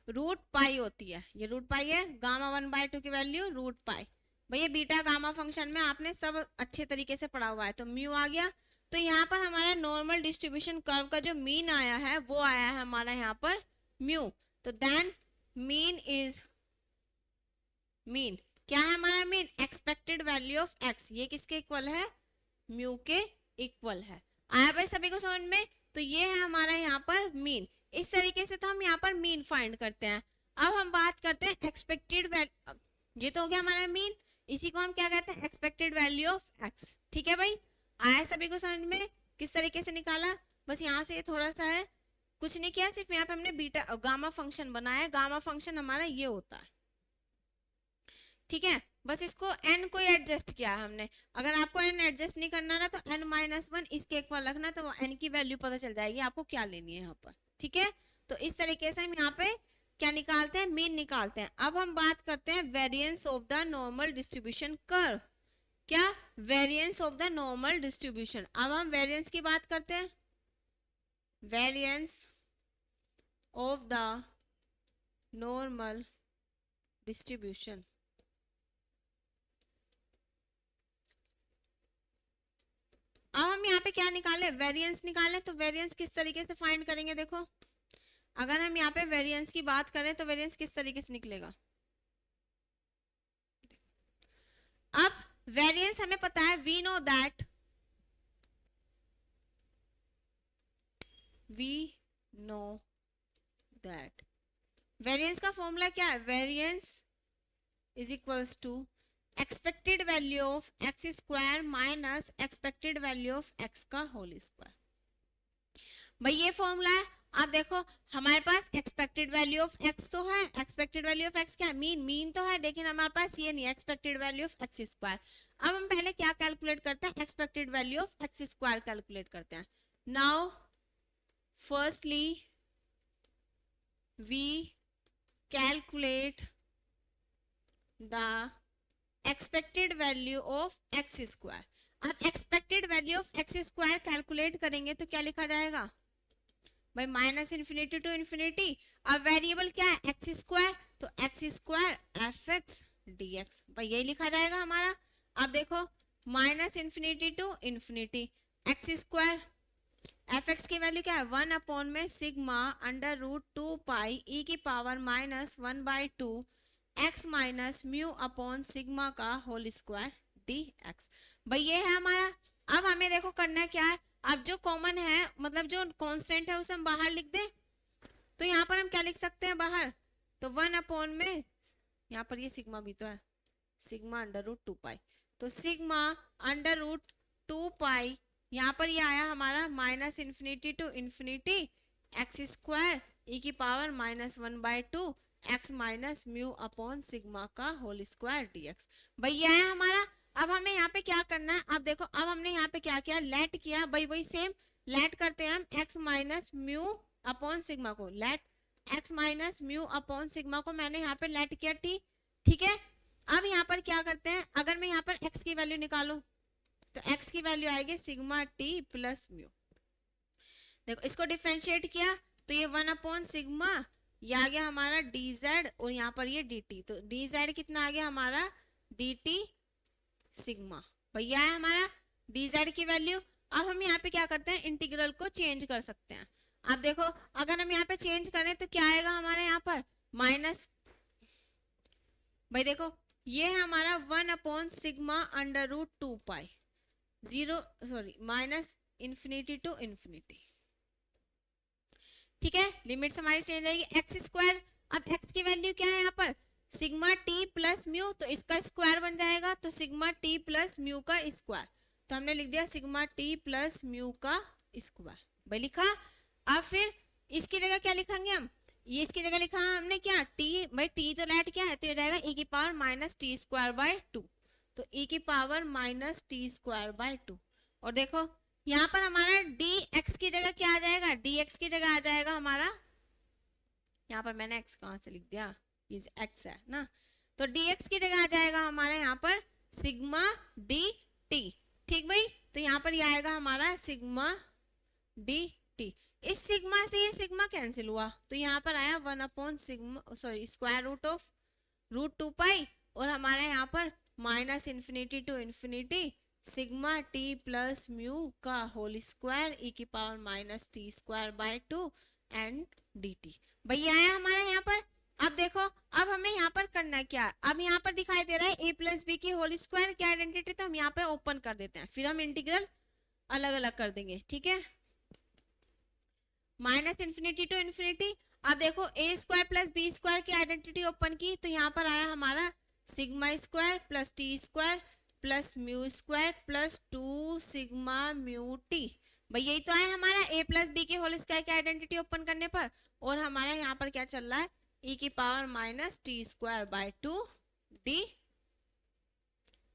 √π होती है। ये √π है, गामा 1/2 की वैल्यू √π। भैया बीटा गामा फंक्शन में आपने सब अच्छे तरीके से पढ़ा हुआ है। तो म्यू आ गया। तो यहाँ पर हमारा नॉर्मल डिस्ट्रीब्यूशन कर्व का जो मीन आया है वो आया है हमारा यहाँ पर म्यू। तो देन मीन क्या है हमारा, mean expected value of x. ये किसके इक्वल है, म्यू के इक्वल है। आया भाई सभी को समझ में। तो ये है हमारा यहाँ पर मीन। इस तरीके से तो हम यहाँ पर मीन फाइंड करते हैं। अब हम बात करते हैं एक्सपेक्टेड वैल्यू, ये तो हो गया हमारा मीन, इसी को हम क्या कहते हैं, एक्सपेक्टेड वैल्यू ऑफ एक्स। ठीक है भाई, आया सभी को समझ में किस तरीके से निकाला। बस यहाँ से थोड़ा सा है, कुछ नहीं किया, सिर्फ यहाँ पे हमने बीटा गामा फंक्शन बनाया। गामा फंक्शन हमारा ये होता है, ठीक है। बस इसको n को एडजस्ट किया है हमने। अगर आपको n एडजस्ट नहीं करना ना तो n-1 इसके इक्वल रखना, तो n की वैल्यू पता चल जाएगी आपको क्या लेनी है यहाँ पर। ठीक है, तो इस तरीके से हम यहाँ पे क्या निकालते हैं, मीन निकालते हैं। अब हम बात करते हैं variance of the normal distribution curve. क्या, variance of the normal distribution. अब हम वेरिएंस की बात करते हैं, variance of the normal distribution. अब हम यहाँ पे क्या निकाले, वेरिएंस निकाले। तो वेरिएंस किस तरीके से फाइंड करेंगे, देखो अगर हम यहाँ पे वेरिएंस की बात करें तो वेरिएंस किस तरीके से निकलेगा। अब वेरिएंस हमें पता है, वी नो दैट वेरिएंस का फॉर्मूला क्या है, variance is equals to expected value of x square minus expected value of X का होल स्क्वायर। भाई ये फॉर्मूला है। आप देखो हमारे पास एक्सपेक्टेड वैल्यू ऑफ एक्स तो है, एक्सपेक्टेड वैल्यू ऑफ एक्स क्या है, मीन तो है, लेकिन हमारे पास ये नहीं है expected value of x square. अब हम पहले क्या कैलकुलेट करते हैं, expected value of x square calculate करते हैं। Now firstly we calculate the expected value of x square. अब expected value of x square calculate करेंगे तो क्या लिखा जाएगा भाई, -∞ to ∞। अब वेरिएबल क्या है, एक्स स्क्वायर, तो x square F X D X, भाई यही लिखा जाएगा हमारा। अब देखो -∞ to ∞, x square F x की वैल्यू क्या है 1 अपॉन में sigma under root 2 pi E की power minus 1/2 x minus mu upon sigma का होल स्क्वायर डी एक्स। भाई ये है हमारा। अब हमें देखो करना क्या है, अब जो कॉमन है मतलब जो कांस्टेंट है उसे हम बाहर लिख दें। तो यहाँ पर हम क्या लिख सकते हैं बाहर, तो 1 अपॉन में यहाँ पर ये सिग्मा भी तो है, सिग्मा अंडर रूट 2 पाई, तो सिग्मा अंडर रूट 2 पाई यहाँ पर ये आया हमारा minus infinity to infinity x square ई की power -1/2 x minus mu upon sigma का होल स्क्वायर डीएक्स। भाई ये है हमारा। अब हमें यहाँ पे क्या करना है, अब देखो अब हमने यहाँ पे क्या किया, लेट किया। भाई वही सेम लेट करते हैं हम x minus mu upon sigma को, let x minus mu upon sigma को मैंने यहाँ पे लेट किया टी, ठीक है। अब यहाँ पर क्या करते हैं, अगर मैं यहाँ पर x की वैल्यू निकालूं तो x की वैल्यू आएगी सिग्मा टी प्लस म्यू। देखो इसको डिफरेंशिएट किया तो ये 1 अपॉन सिग्मा, ये आ गया हमारा dz और यहाँ पर ये dt, तो dz कितना आ गया हमारा dt सिग्मा। भैया है हमारा dz की वैल्यू। अब हम यहाँ पे क्या करते हैं, इंटीग्रल को चेंज कर सकते हैं। अब देखो अगर हम यहाँ पे चेंज करें तो क्या आएगा हमारे यहाँ पर माइनस, भाई देखो ये है हमारा 1 upon sigma under root 2 pi minus infinity to infinity, ठीक है। लिमिट्स हमारी चेंज रहेगी एक्स स्क्वायर। अब एक्स की वैल्यू क्या है यहाँ पर सिग्मा टी प्लस म्यू, तो इसका स्क्वायर बन जाएगा, तो सिग्मा टी प्लस म्यू का स्क्वायर, तो हमने लिख दिया सिग्मा टी प्लस म्यू का स्क्वायर। भाई लिखा। अब फिर इसकी जगह क्या लिखेंगे हम, ये इसकी जगह लिखा है हमने क्या टी, भाई टी तो लेट क्या है तो ये जाएगा e की power minus T square by 2, तो e की power minus T square by 2। और देखो यहाँ पर हमारा dx की जगह क्या आ जाएगा, dx की जगह आ जाएगा हमारा, यहाँ पर मैंने x कहाँ से लिख दिया, ये x है ना, तो dx की जगह आ जाएगा हमारा यहाँ पर सिग्मा dt, ठीक भाई। तो यहाँ पर ये आएगा हमारा सिग्मा dt। इस सिग्मा से ये सिग्मा कैंसिल हुआ तो यहाँ पर आया 1 upon sigma square root of root 2 pi, और हमारे यहाँ पर minus infinity to infinity sigma T plus mu का होल स्क्वायर ई की power minus T square by 2 and D T. भैया आया हमारा यहाँ पर। अब देखो अब हमें यहाँ पर करना क्या है, अब यहाँ पर दिखाई दे रहा है a प्लस बी की होल स्क्वायर की आइडेंटिटी, तो हम यहाँ पे ओपन कर देते हैं, फिर हम इंटीग्रल अलग अलग कर देंगे, ठीक है। Minus infinity to infinity. अब देखो A square plus B square की आइडेंटिटी ओपन की, तो यहाँ पर आया हमारा sigma square plus T square plus mu square plus 2 sigma mu T. भाई यही तो आया हमारा a प्लस बी के होल स्क्वायर की आइडेंटिटी ओपन करने पर, और हमारा यहाँ पर क्या चल रहा है e की power minus T square by 2 d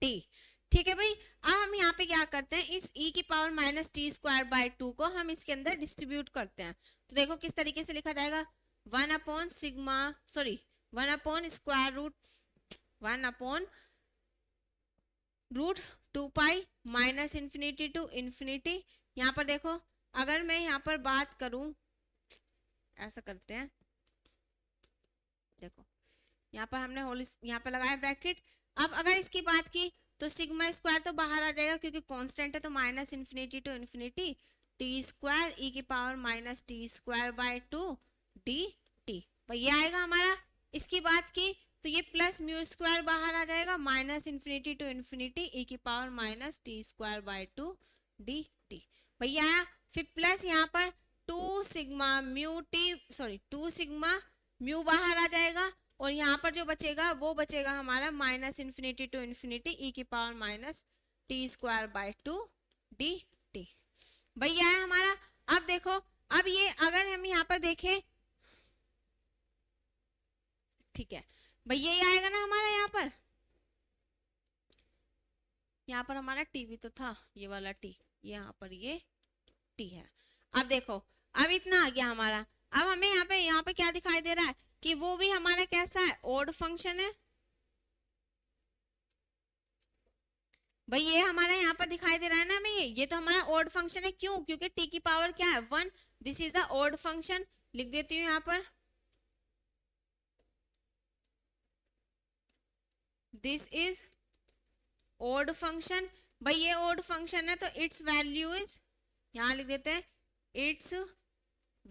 t, ठीक है भाई। अब हम यहाँ पे क्या करते हैं, इस e की power minus T square by 2 को हम इसके अंदर डिस्ट्रीब्यूट करते हैं, तो देखो किस तरीके से लिखा जाएगा 1 upon sigma 1 upon square root 1 upon root 2 pi minus infinity to infinity. यहाँ पर देखो अगर मैं यहाँ पर बात करूं, ऐसा करते हैं, देखो यहाँ पर हमने होल यहाँ पर लगाया ब्रैकेट। अब अगर इसकी बात की तो सिग्मा स्क्वायर तो बाहर आ जाएगा क्योंकि कांस्टेंट है, तो minus infinity to infinity t square ई की power minus T square by 2 d t. ये आएगा हमारा। इसकी बात की तो ये प्लस म्यू स्क्वायर बाहर आ जाएगा, minus infinity to infinity e की power minus T square by 2 d T. भैया आया। फिर प्लस यहाँ पर 2 sigma mu T 2 sigma mu बाहर आ जाएगा, और यहाँ पर जो बचेगा वो बचेगा हमारा minus infinity to infinity e की power minus T square by 2 d T. भैया है हमारा। अब देखो अब ये अगर हम यहाँ पर देखें, ठीक है भैया ये आएगा ना हमारा यहाँ पर हमारा टी भी तो था, ये वाला टी, यहाँ पर ये टी है। अब देखो अब इतना आ गया हमारा। अब हमें यहाँ पे क्या दिखाई दे रहा है कि वो भी हमारा कैसा है, ऑड फंक्शन है। भाई ये हमारा यहाँ पर दिखाई दे रहा है ना हमें, ये तो हमारा ऑड फंक्शन है। क्यों? क्योंकि टी की पावर क्या है 1, this is a odd function. लिख देती हूँ यहाँ पर, दिस इज ऑड फंक्शन। भाई ये ऑड फंक्शन है तो इट्स वैल्यू इज, यहाँ लिख देते हैं इट्स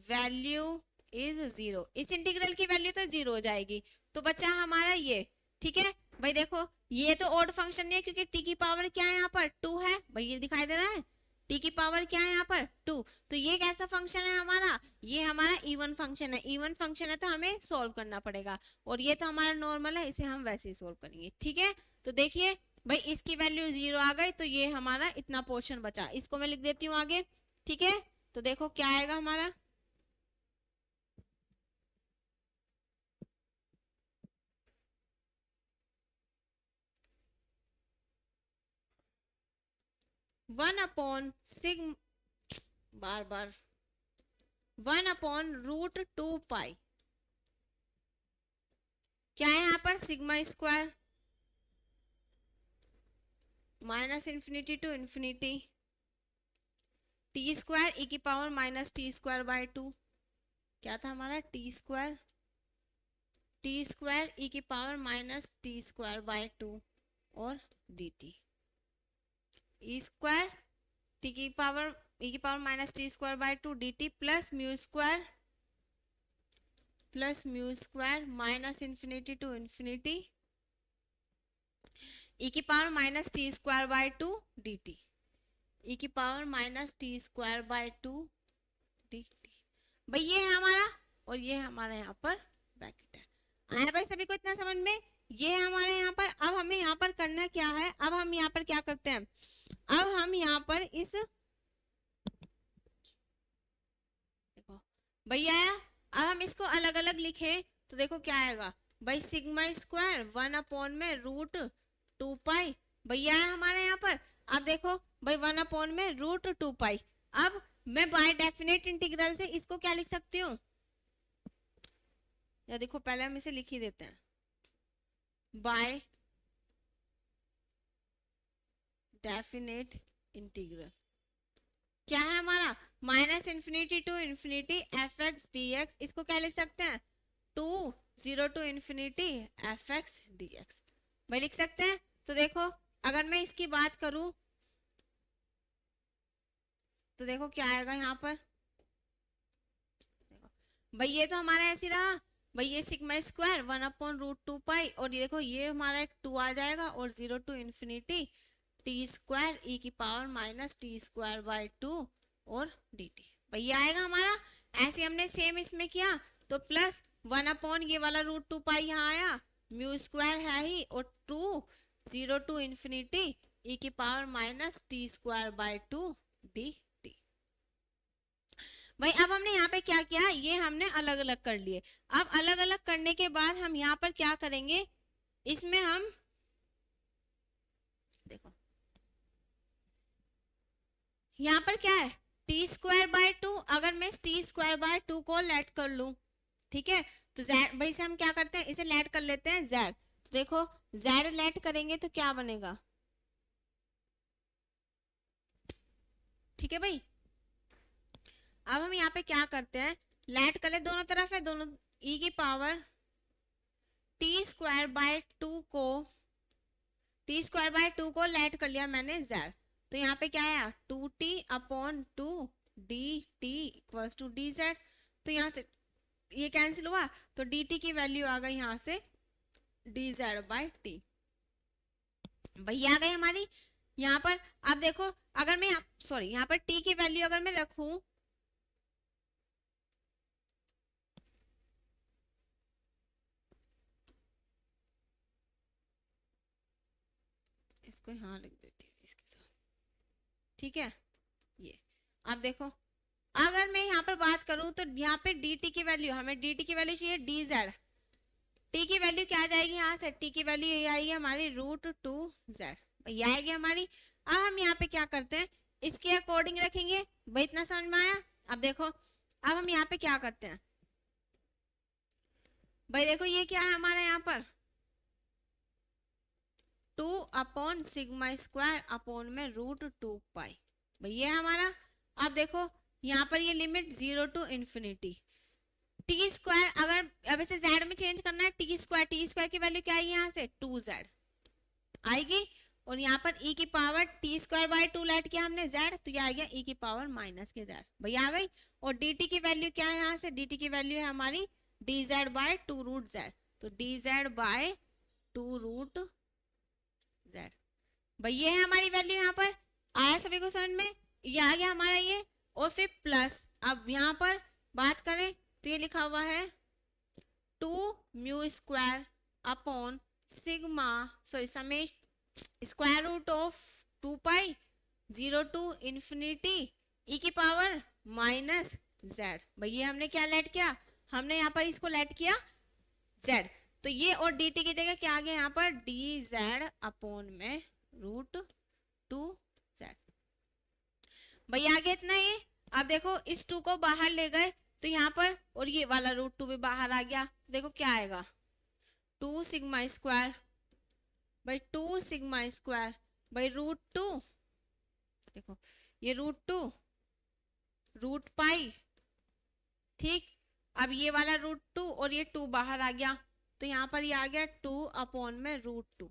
वैल्यू इज 0, इस इंटीग्रल की वैल्यू तो 0 हो जाएगी। तो बच्चा हमारा ये, ठीक है भाई। देखो ये तो ऑड फंक्शन नहीं है क्योंकि टी की पावर क्या है यहाँ पर 2 है भाई, ये दिखाई दे रहा है, टी की पावर क्या है यहाँ पर 2। तो ये कैसा फंक्शन है हमारा, ये हमारा इवन फंक्शन है। इवन फंक्शन है तो हमें सोल्व करना पड़ेगा, और ये तो हमारा नॉर्मल है, इसे हम वैसे ही सोल्व करेंगे, ठीक है। तो देखिए भाई इसकी वैल्यू 0 आ गई, तो ये हमारा इतना पोर्शन बचा, इसको मैं लिख देती हूँ आगे, ठीक है। तो देखो क्या आएगा हमारा, वन अपॉन सिग्म, बार बार 1/√2 पाई, क्या है यहाँ पर sigma square minus infinity to infinity T square ई की power minus T square by 2, क्या था हमारा टी स्क्वायर ई की power minus T square by 2 और d t e square t की पावर ई की power minus T square by 2 d t plus mu square minus infinity to infinity e की power minus T square by 2 d t e की power minus T square by 2 d t. भाई ये है हमारा, और ये हमारा यहाँ पर ब्रैकेट है। आया भाई सभी को इतना समझ में, ये है हमारे यहाँ पर। अब हमें यहाँ पर करना क्या है, अब हम यहाँ पर क्या करते हैं, अब हम यहाँ पर इस, देखो भैया अब हम इसको अलग अलग लिखे तो देखो क्या आएगा भाई, सिग्मा स्क्वायर 1/√2 पाई भैया है हमारे यहाँ पर। अब देखो भाई 1/√2 पाई, अब मैं बाय डेफिनेट इंटीग्रल से इसको क्या लिख सकती हूँ, या देखो पहले हम इसे लिख ही देते हैं, बाय डेफिनेट इंटीग्रल क्या है हमारा minus infinity to infinity F X D X, इसको क्या लिख सकते हैं 2 to infinity F X D X, भाई लिख सकते हैं। तो देखो अगर मैं इसकी बात करूं तो देखो क्या आएगा यहाँ पर, देखो भाई ये तो हमारा ऐसे रहा भाई, ये सिग्मा स्क्वायर 1/√2 पाई, और ये देखो ये हमारा एक 2 आ जाएगा, और 0 टू इंफिनिटी टी स्क्वायर ई की power minus T square by 2 और डी टी, भाई ये आएगा हमारा। ऐसे हमने सेम इसमें किया तो प्लस 1 ये वाला √2 पाई यहाँ आया, म्यू स्क्वायर है ही, और 0 टू इंफिनिटी ई की power minus T square by 2 d t. भाई अब हमने यहाँ पे क्या किया, ये हमने अलग अलग कर लिए। अब अलग अलग करने के बाद हम यहाँ पर क्या करेंगे, इसमें हम देखो यहाँ पर क्या है टी स्क्वायर बाय 2, अगर मैं टी स्क्वायर बाय 2 को लेट कर लूं, ठीक है, तो जेड भाई से हम क्या करते हैं, इसे लेट कर लेते हैं जेड। तो देखो जेड लेट करेंगे तो क्या बनेगा, ठीक है भाई। अब हम यहाँ पे क्या करते हैं, लेट कर ले, दोनों तरफ है, दोनों ई की पावर टी स्क्वायर बाय 2 को लेट कर लिया मैंने जेड। तो यहाँ पे क्या आया 2t/2 dt equals to dz, तो यहाँ से ये कैंसिल हुआ, तो dt की वैल्यू आ गई यहाँ से dz/t, वही आ गई हमारी यहाँ पर। अब देखो अगर मैं सॉरी यहाँ पर t की वैल्यू अगर मैं रखूं, इसको यहाँ लिख देती हूँ इसके साथ, ठीक है। ये अब देखो अगर मैं यहाँ पर बात करूं तो यहाँ पे dt की वैल्यू, हमें dt की वैल्यू चाहिए dz, t की वैल्यू क्या आ जाएगी यहाँ से, t की वैल्यू ये आएगी हमारी √2z, ये आएगी हमारी। अब हम यहाँ पे क्या करते हैं, इसके अकॉर्डिंग रखेंगे, भाई इतना समझ में आया। अब देखो अब हम यहाँ पे क्या करते हैं, भाई देखो ये क्या है हमारा यहाँ पर 2/σ² में √2 पाई, भाई ये हमारा। अब देखो यहाँ पर ये limit 0 to infinity T square, अगर अब इसे जेड में चेंज करना है टी स्क्वायर की वैल्यू क्या आएगी यहाँ से 2z आएगी, और यहाँ पर e की power t square by 2 let किया हमने z, तो ये आ गया e की पावर माइनस के z, भैया आ गई। और dt की वैल्यू क्या है, यहाँ से dt की वैल्यू है हमारी dz बाय 2 रूट z, तो dz बाय 2 रूट z, भाई ये है हमारी वैल्यू। यहाँ पर आया सभी को समझ में, ये आ गया हमारा ये। और फिर प्लस, अब यहाँ पर बात करें तो ये लिखा हुआ है 2 mu square upon sigma summation square root of 2 pi 0 to infinity e की पावर माइनस z, भाई ये हमने क्या लेट किया, हमने यहाँ पर इसको लेट किया z, तो ये और dt की जगह क्या आ गया यहाँ पर dz अपॉन में रूट 2z, भाई आ गया इतना ये। अब देखो इस 2 को बाहर ले गए तो यहाँ पर, और ये वाला रूट 2 भी बाहर आ गया, तो देखो क्या आएगा 2 sigma square by 2 sigma square by root 2, देखो ये रूट 2 रूट पाई, ठीक। अब ये वाला रूट 2 और ये 2 बाहर आ गया, तो यहाँ पर ये आ गया 2 अपॉन में रूट 2,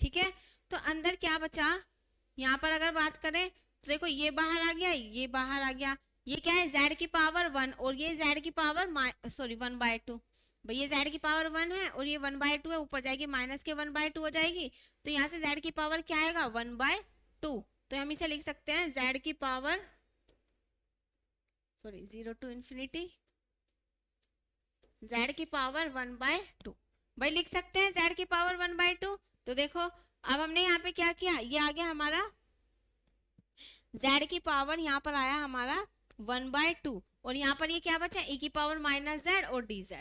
ठीक है। तो अंदर क्या बचा, यहाँ पर अगर बात करें तो देखो ये बाहर आ गया, ये बाहर आ गया, ये क्या है z की पावर 1 और ये z की पावर 1 बाय 2, भाई ये z की पावर 1 है और ये 1 बाय 2 है, ऊपर जाएगी माइनस के 1 बाय 2 हो जाएगी, तो यहाँ से z की पावर क्या आएगा 1 बाय 2, तो हम इसे लिख सकते हैं z की पावर 0 टू इंफिनिटी z की पावर 1 बाय 2, भाई लिख सकते हैं z की पावर 1 बाय 2। तो देखो अब हमने यहाँ पे क्या किया, ये आ गया हमारा z की पावर, यहाँ पर आया हमारा 1 बाय 2 और यहाँ पर ये क्या बचा e की पावर माइनस z और dz,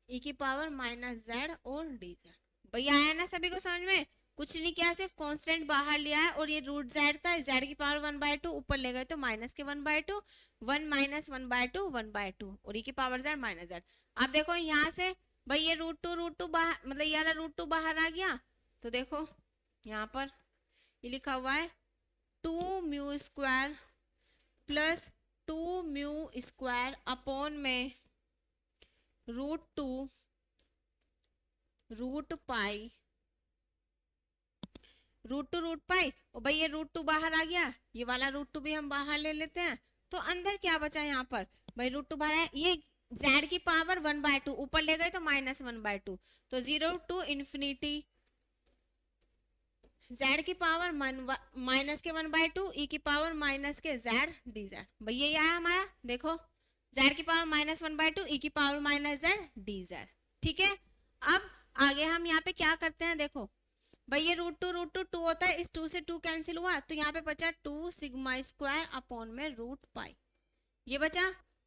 e की पावर माइनस z और dz, भैया आया ना सभी को समझ में, कुछ नहीं किया, सिर्फ कांस्टेंट बाहर लिया है और ये रूट z था, z की पावर 1 बाय 2 ऊपर ले गए तो माइनस के 1 बाय 2, 1 माइनस 1 बाय 2 1 बाय 2 और e की पावर z माइनस z। अब देखो यहाँ से भाई ये रूट टू बाहर, मतलब ये वाला रूट 2 बाहर आ गया, तो देखो यहाँ पर ये लिखा हुआ है 2 mu square plus 2 mu square upon में root 2 root pi root pi, और भाई ये रूट 2 बाहर आ गया, ये वाला रूट 2 भी हम बाहर ले लेते हैं, तो अंदर क्या बचा यहाँ पर, भाई रूट 2 बाहर है, ये z की पावर 1 बाय 2 ऊपर ले गए तो माइनस 1 बाय 2, तो 0 टू इंफिनिटी z की पावर माइनस के 1 बाय 2 e की पावर माइनस के z dz, भाई ये आया हमारा, देखो z की पावर माइनस 1 बाय 2 e की पावर माइनस z dz, ठीक है। अब आगे हम यहाँ पे क्या करते हैं, देखो भाई ये रूट टू होता है, इस 2 से 2 कैंसिल हुआ, तो यहाँ पे बचा 2 सिग्मा स्क्वायर अपॉन में रूट पाई, ये बचा,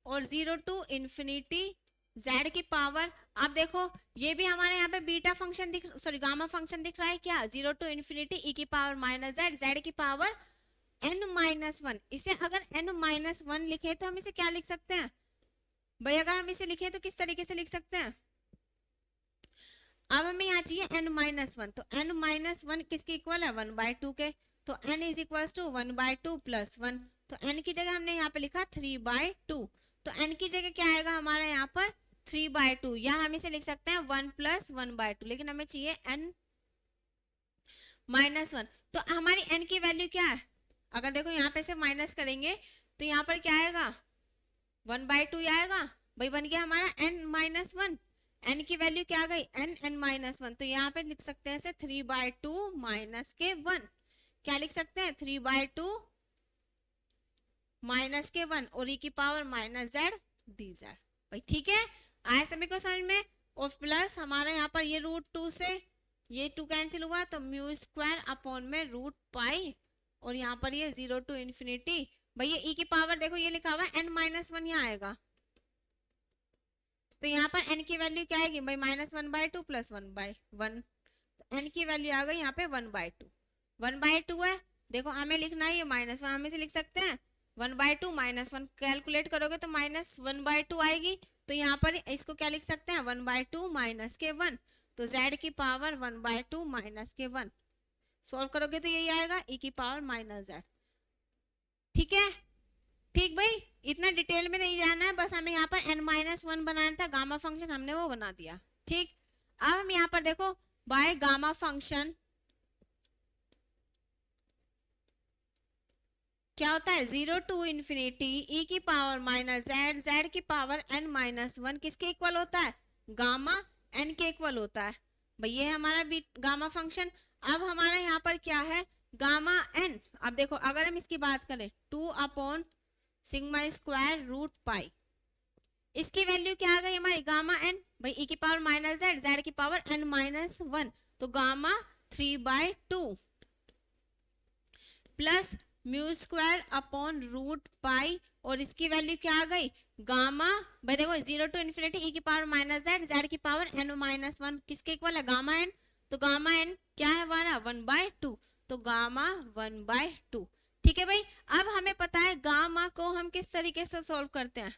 और 0 टू इंफिनिटी z की पावर, आप देखो ये भी हमारे यहाँ पे बीटा फंक्शन गामा फंक्शन दिख रहा है क्या, 0 टू इंफिनिटी e की पावर माइनस z की पावर n माइनस 1, इसे अगर n माइनस 1 लिखे तो हम इसे क्या लिख सकते हैं भाई, अगर हम इसे लिखे तो किस तरीके से लिख सकते हैं, अब हमें यहाँ चाहिए n माइनस 1, तो n माइनस 1 किसके इक्वल है 1 बाय 2 के, तो n is equal to 1 by 2 plus 1, तो n की जगह हमने यहाँ पे लिखा 3 बाय 2, तो n की जगह क्या आएगा हमारा यहाँ पर 3 बाय 2, या हम इसे लिख सकते हैं 1 प्लस 1 बाय 2, लेकिन हमें चाहिए n माइनस 1, तो हमारी n की वैल्यू क्या है, अगर देखो यहाँ पे से माइनस करेंगे तो यहाँ पर क्या आएगा 1 बाय 2 आएगा, भाई बन गया हमारा n माइनस 1, n की वैल्यू क्या आ गई n माइनस 1, तो यहाँ पे लिख सकते हैं 3 बाय 2 माइनस के 1, क्या लिख सकते हैं 3 बाय 2 माइनस के 1 और e की पावर माइनस z dz, भाई ठीक है, आया सभी को समझ में। और प्लस हमारा यहाँ पर ये रूट 2 से ये 2 कैंसिल हुआ, तो म्यू स्क्वायर अपॉन में रूट पाई, और यहाँ पर ये 0 टू इंफिनिटी, भाई ये e की पावर देखो ये लिखा हुआ है n माइनस 1 यहाँ आएगा, तो यहाँ पर n की वैल्यू क्या आएगी भाई माइनस 1 बाय 2 प्लस 1 बाय 1, तो n की वैल्यू आ गई यहाँ पे 1 बाय 2, 1 बाय 2 है, देखो हमें लिखना है ये माइनस 1, हम इसे लिख सकते हैं 1 बाय 2 माइनस 1, कैलकुलेट करोगे तो माइनस 1 बाय 2 आएगी, तो यहाँ पर इसको क्या लिख सकते हैं 1 बाय 2 माइनस के 1, तो z की पावर 1 बाय 2 माइनस के 1, सॉल्व करोगे तो यही आएगा e की पावर माइनस z, ठीक है। ठीक भाई, इतना डिटेल में नहीं जाना है, बस हमें यहाँ पर n माइनस 1 बनाना था, गामा फंक्शन हमने वो बना दिया, ठीक। अब हम यहाँ पर देखो बाय गामा फंक्शन क्या होता है 0 टू इन्फिनिटी ई की पावर माइनस जेड, जेड की पावर n माइनस 1 किसके इक्वल होता है, गामा n के इक्वल होता है। भाई ये है हमारा गामा फंक्शन। अब हमारा यहाँ पर क्या है, गामा n। अब देखो अगर हम इसकी बात करें 2 upon sigma square root pi, इसकी वैल्यू क्या आ गई हमारी गामा n, भाई ई की पावर माइनस जेड, जेड की पावर n माइनस 1, तो gamma 3/2 plus mu square upon root pi, और इसकी वैल्यू क्या आ गई गामा, भाई देखो 0 टू इन्फिनिटी ई की पावर माइनस जेड, जेड की पावर n माइनस 1 किसके इक्वल है, गामा n। तो गामा n क्या है हमारा 1/2, तो गामा 1/2। ठीक है भाई। अब हमें पता है गामा को हम किस तरीके से सॉल्व करते हैं,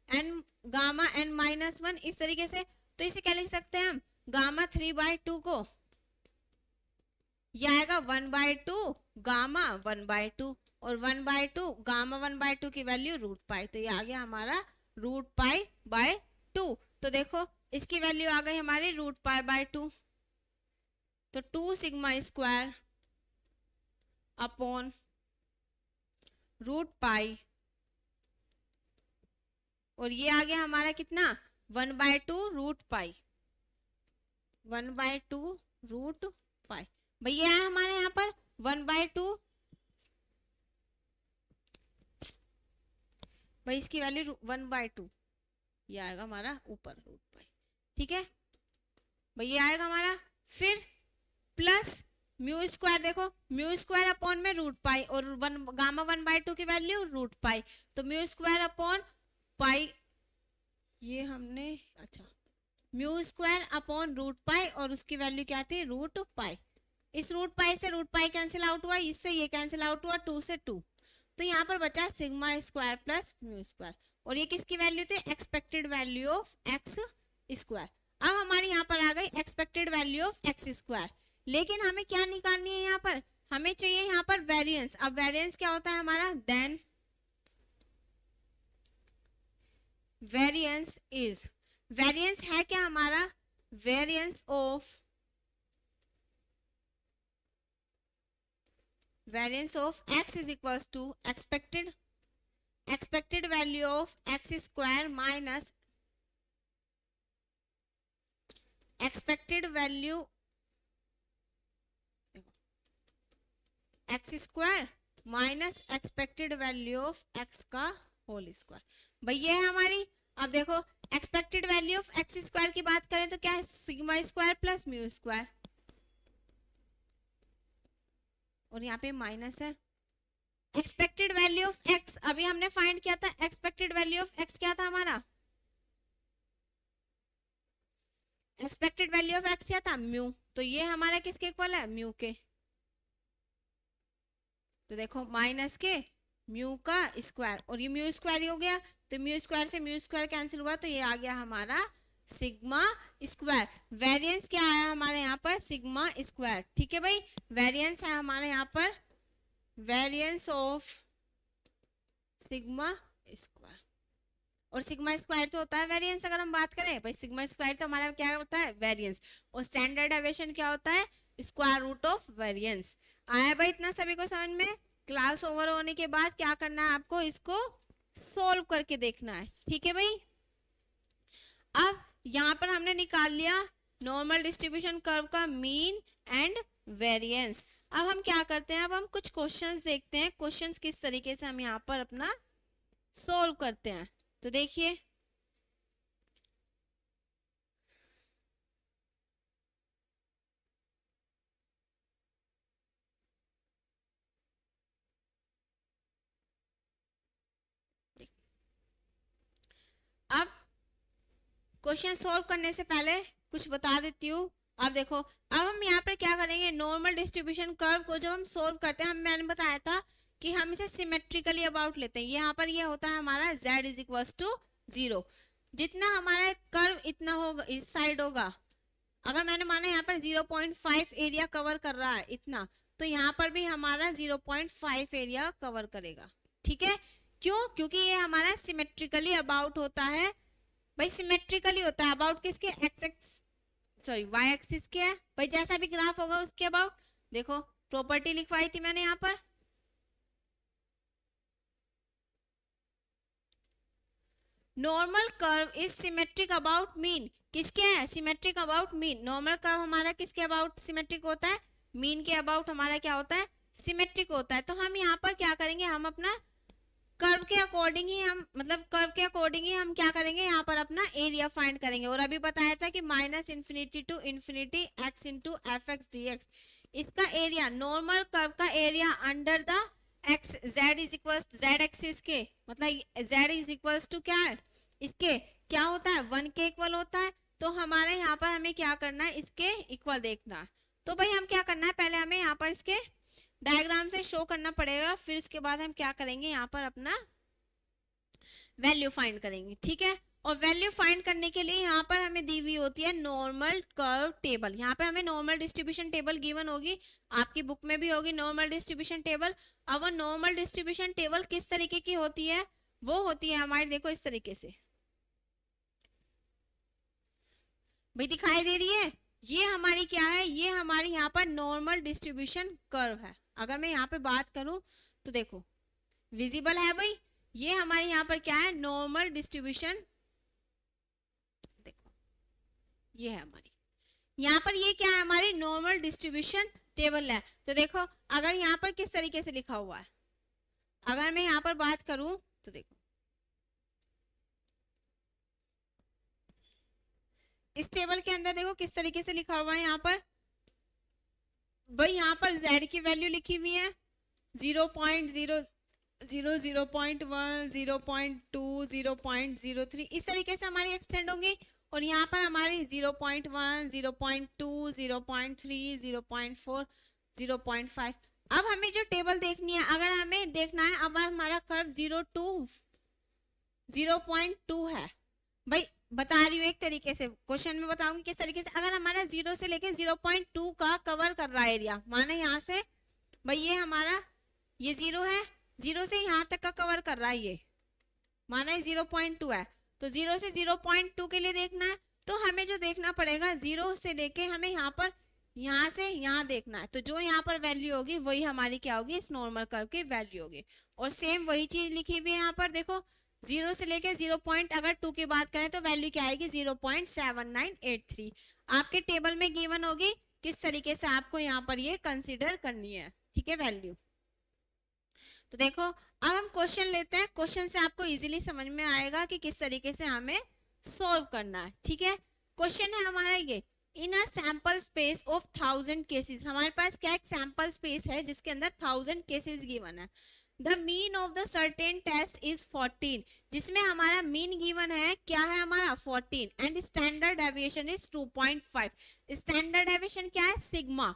n गामा n माइनस 1 इस तरीके से। तो इसे क्या लिख सकते हैं हम, गामा 3/2 को यह आएगा 1/2 गामा 1/2, और 1/2 गामा 1/2 की वैल्यू रूट पाई, तो ये आ गया हमारा रूट पाई बाय 2। तो देखो इसकी वैल्यू आ गई हमारी रूट पाई बाय 2, तो 2 sigma square upon root pi, और ये आ गया हमारा कितना 1/2 रूट पाई, 1/2 रूट पाई। भैया है हमारे यहाँ पर 1/2, भाई इसकी वैल्यू 1/2, ये आएगा हमारा ऊपर रूट पाई। ठीक है भैया आएगा हमारा, फिर प्लस म्यू स्क्वायर, देखो म्यू स्क्वायर अपॉन में रूट पाई, और गामा 1/2 की वैल्यू रूट पाई, तो म्यू स्क्वायर अपॉन पाई, ये हमने अच्छा mu square upon root pi, और उसकी वैल्यू क्या थी रूट पाई। इस रूट पाई से रूट पाई कैंसिल आउट हुआ, इससे ये कैंसिल आउट हुआ, 2 से 2, तो यहाँ पर बचा sigma square plus mu square, और ये किसकी वैल्यू थी, expected value of x square. अब हमारे यहाँ पर आ गई expected value of x square, लेकिन हमें क्या निकालनी है यहाँ पर, हमें चाहिए यहाँ पर वेरिएंस। अब वेरिएंस क्या होता है हमारा, देन वेरिएंस इज, वेरिएंस है क्या हमारा, variance of x is equals to expected value of x square minus expected value x square minus expected value of x का होल स्क्वायर, भाई ये है हमारी। अब देखो expected value of x square की बात करें तो क्या है, sigma square plus mu square, और यहाँ पे माइनस है। एक्सपेक्टेड वैल्यू ऑफ x अभी हमने फाइंड किया था, एक्सपेक्टेड वैल्यू ऑफ x क्या था हमारा, एक्सपेक्टेड वैल्यू ऑफ x क्या था म्यू, तो ये हमारा किसके इक्वल है, म्यू के। तो देखो माइनस के म्यू का स्क्वायर, और ये म्यू स्क्वायर ही हो गया, तो म्यू स्क्वायर से म्यू स्क्वायर कैंसिल हुआ, तो ये आ गया हमारा सिग्मा स्क्वायर। वेरिएंस क्या आया हमारे यहाँ पर, सिग्मा स्क्वायर। ठीक है भाई, वेरिएंस है हमारे यहाँ पर वेरिएंस ऑफ सिग्मा स्क्वायर, और सिग्मा स्क्वायर तो होता है वेरिएंस। अगर हम बात करें भाई सिग्मा स्क्वायर तो हमारा क्या होता है, वेरिएंस, और स्टैंडर्ड डेविएशन क्या होता है, स्क्वायर रूट ऑफ वेरिएंस। आया भाई इतना सभी को समझ में। क्लास ओवर होने के बाद क्या करना है आपको, इसको सोल्व करके देखना है। ठीक है भाई, अब यहाँ पर हमने निकाल लिया नॉर्मल डिस्ट्रीब्यूशन कर्व का मीन एंड वेरिएंस। अब हम क्या करते हैं, अब हम कुछ क्वेश्चंस देखते हैं, क्वेश्चंस किस तरीके से हम यहाँ पर अपना सोल्व करते हैं। तो देखिए अब क्वेश्चन सोल्व करने से पहले कुछ बता देती हूँ। अब देखो अब हम यहाँ पर क्या करेंगे, नॉर्मल डिस्ट्रीब्यूशन कर्व को जब हम सोल्व करते हैं, मैंने बताया था कि हम इसे सिमेट्रिकली अबाउट लेते हैं। यहाँ पर ये होता है हमारा z इज इक्वल टू 0, जितना हमारा कर्व इतना होगा इस साइड होगा। अगर मैंने माना यहाँ पर 0.5 एरिया कवर कर रहा है इतना, तो यहाँ पर भी हमारा 0.5 एरिया कवर करेगा। ठीक है, क्यों, क्योंकि ये हमारा सिमेट्रिकली अबाउट होता है। भाई सिमेट्रिकली होता है अबाउट किसके, y एक्सिस के है भाई, जैसा भी ग्राफ होगा उसके अबाउट। देखो प्रॉपर्टी लिखवाई थी मैंने यहाँ पर, normal curve is symmetric about mean, किसके है, symmetric about mean. Normal curve हमारा किसके अबाउट सिमेट्रिक होता है, मीन के अबाउट हमारा क्या होता है, सिमेट्रिक होता है। तो हम यहाँ पर क्या करेंगे, हम अपना कर्व के अकॉर्डिंग ही हम मतलब कर्व के अकॉर्डिंग ही हम क्या करेंगे, यहाँ पर अपना एरिया फाइंड करेंगे। और अभी बताया था कि minus infinity to infinity X into F X D X, इसका एरिया, नॉर्मल कर्व का area under the X Z is equals Z axis के, मतलब जेड इज इक्वल्स टू क्या है, इसके क्या होता है, 1 के इक्वल होता है। तो हमारे यहाँ पर हमें क्या करना है, इसके इक्वल देखना है। तो भाई हम क्या करना है, पहले हमें यहाँ पर इसके डायग्राम से शो करना पड़ेगा, फिर उसके बाद हम क्या करेंगे, यहाँ पर अपना वैल्यू फाइंड करेंगे, ठीक है। और वैल्यू फाइंड करने के लिए यहाँ पर हमें दी हुई होती है नॉर्मल कर्व टेबल। यहाँ पे हमें नॉर्मल डिस्ट्रीब्यूशन टेबल गिवन होगी, आपकी बुक में भी होगी नॉर्मल डिस्ट्रीब्यूशन टेबल। अब वो नॉर्मल डिस्ट्रीब्यूशन टेबल किस तरीके की होती है, वो होती है हमारी, देखो इस तरीके से भाई दिखाई दे रही है, ये हमारी क्या है, ये हमारी यहाँ पर नॉर्मल डिस्ट्रीब्यूशन कर्व है। अगर मैं यहाँ पे बात करूं तो देखो विजिबल है भाई, ये हमारे यहाँ पर क्या है, नॉर्मल डिस्ट्रीब्यूशन, देखो ये है हमारी, यहाँ पर ये क्या है, हमारी नॉर्मल डिस्ट्रीब्यूशन टेबल है। तो देखो अगर यहाँ पर किस तरीके से लिखा हुआ है, अगर मैं यहाँ पर बात करूं तो देखो इस टेबल के अंदर देखो किस तरीके से लिखा हुआ है, यहाँ पर भाई यहाँ पर z की वैल्यू लिखी हुई है 0.0 0.1 0.2 0.03 इस तरीके से हमारी एक्सटेंड होंगी। और यहाँ पर हमारी 0.1 0.2 0.3 0.4 0.5। अब हमें जो टेबल देखनी है, अगर हमें देखना है अब हमारा कर्व 0.2 है, भाई बता रही हूँ एक तरीके से, क्वेश्चन में बताऊंगी किस तरीके से। अगर हमारा 0 से लेके 0.2 का कवर कर रहा है एरिया, माने यहाँ से भाई ये हमारा ये 0 है, 0 से यहाँ तक का कवर कर रहा है ये, माना ये 0.2 है। तो 0 से 0.2 के लिए देखना है, तो हमें जो देखना पड़ेगा 0 से लेके हमें यहाँ पर यहाँ से यहाँ देखना है। तो जो यहाँ पर वैल्यू होगी वही हमारी क्या होगी, इस नॉर्मल कर्व की वैल्यू होगी। और सेम वही चीज लिखी हुई है यहाँ पर, देखो 0 से लेके 0.2 की बात करें तो वैल्यू क्या आएगी 0.7983। आपके टेबल में गिवन होगी, किस तरीके से आपको यहाँ पर ये कंसिडर करनी है, ठीक है वैल्यू। तो देखो अब हम क्वेश्चन लेते हैं, क्वेश्चन से आपको इजीली समझ में आएगा कि किस तरीके से हमें सॉल्व करना है, ठीक है। क्वेश्चन है हमारा ये, in a sample space of 1000 cases, हमारे पास क्या एक सैंपल स्पेस है जिसके अंदर 1000 केसेस गिवन है। The mean of the certain test is 14, जिसमें हमारा मीन गिवन है क्या है हमारा 14, and standard deviation is 2.5। Standard deviation क्या है, सिग्मा,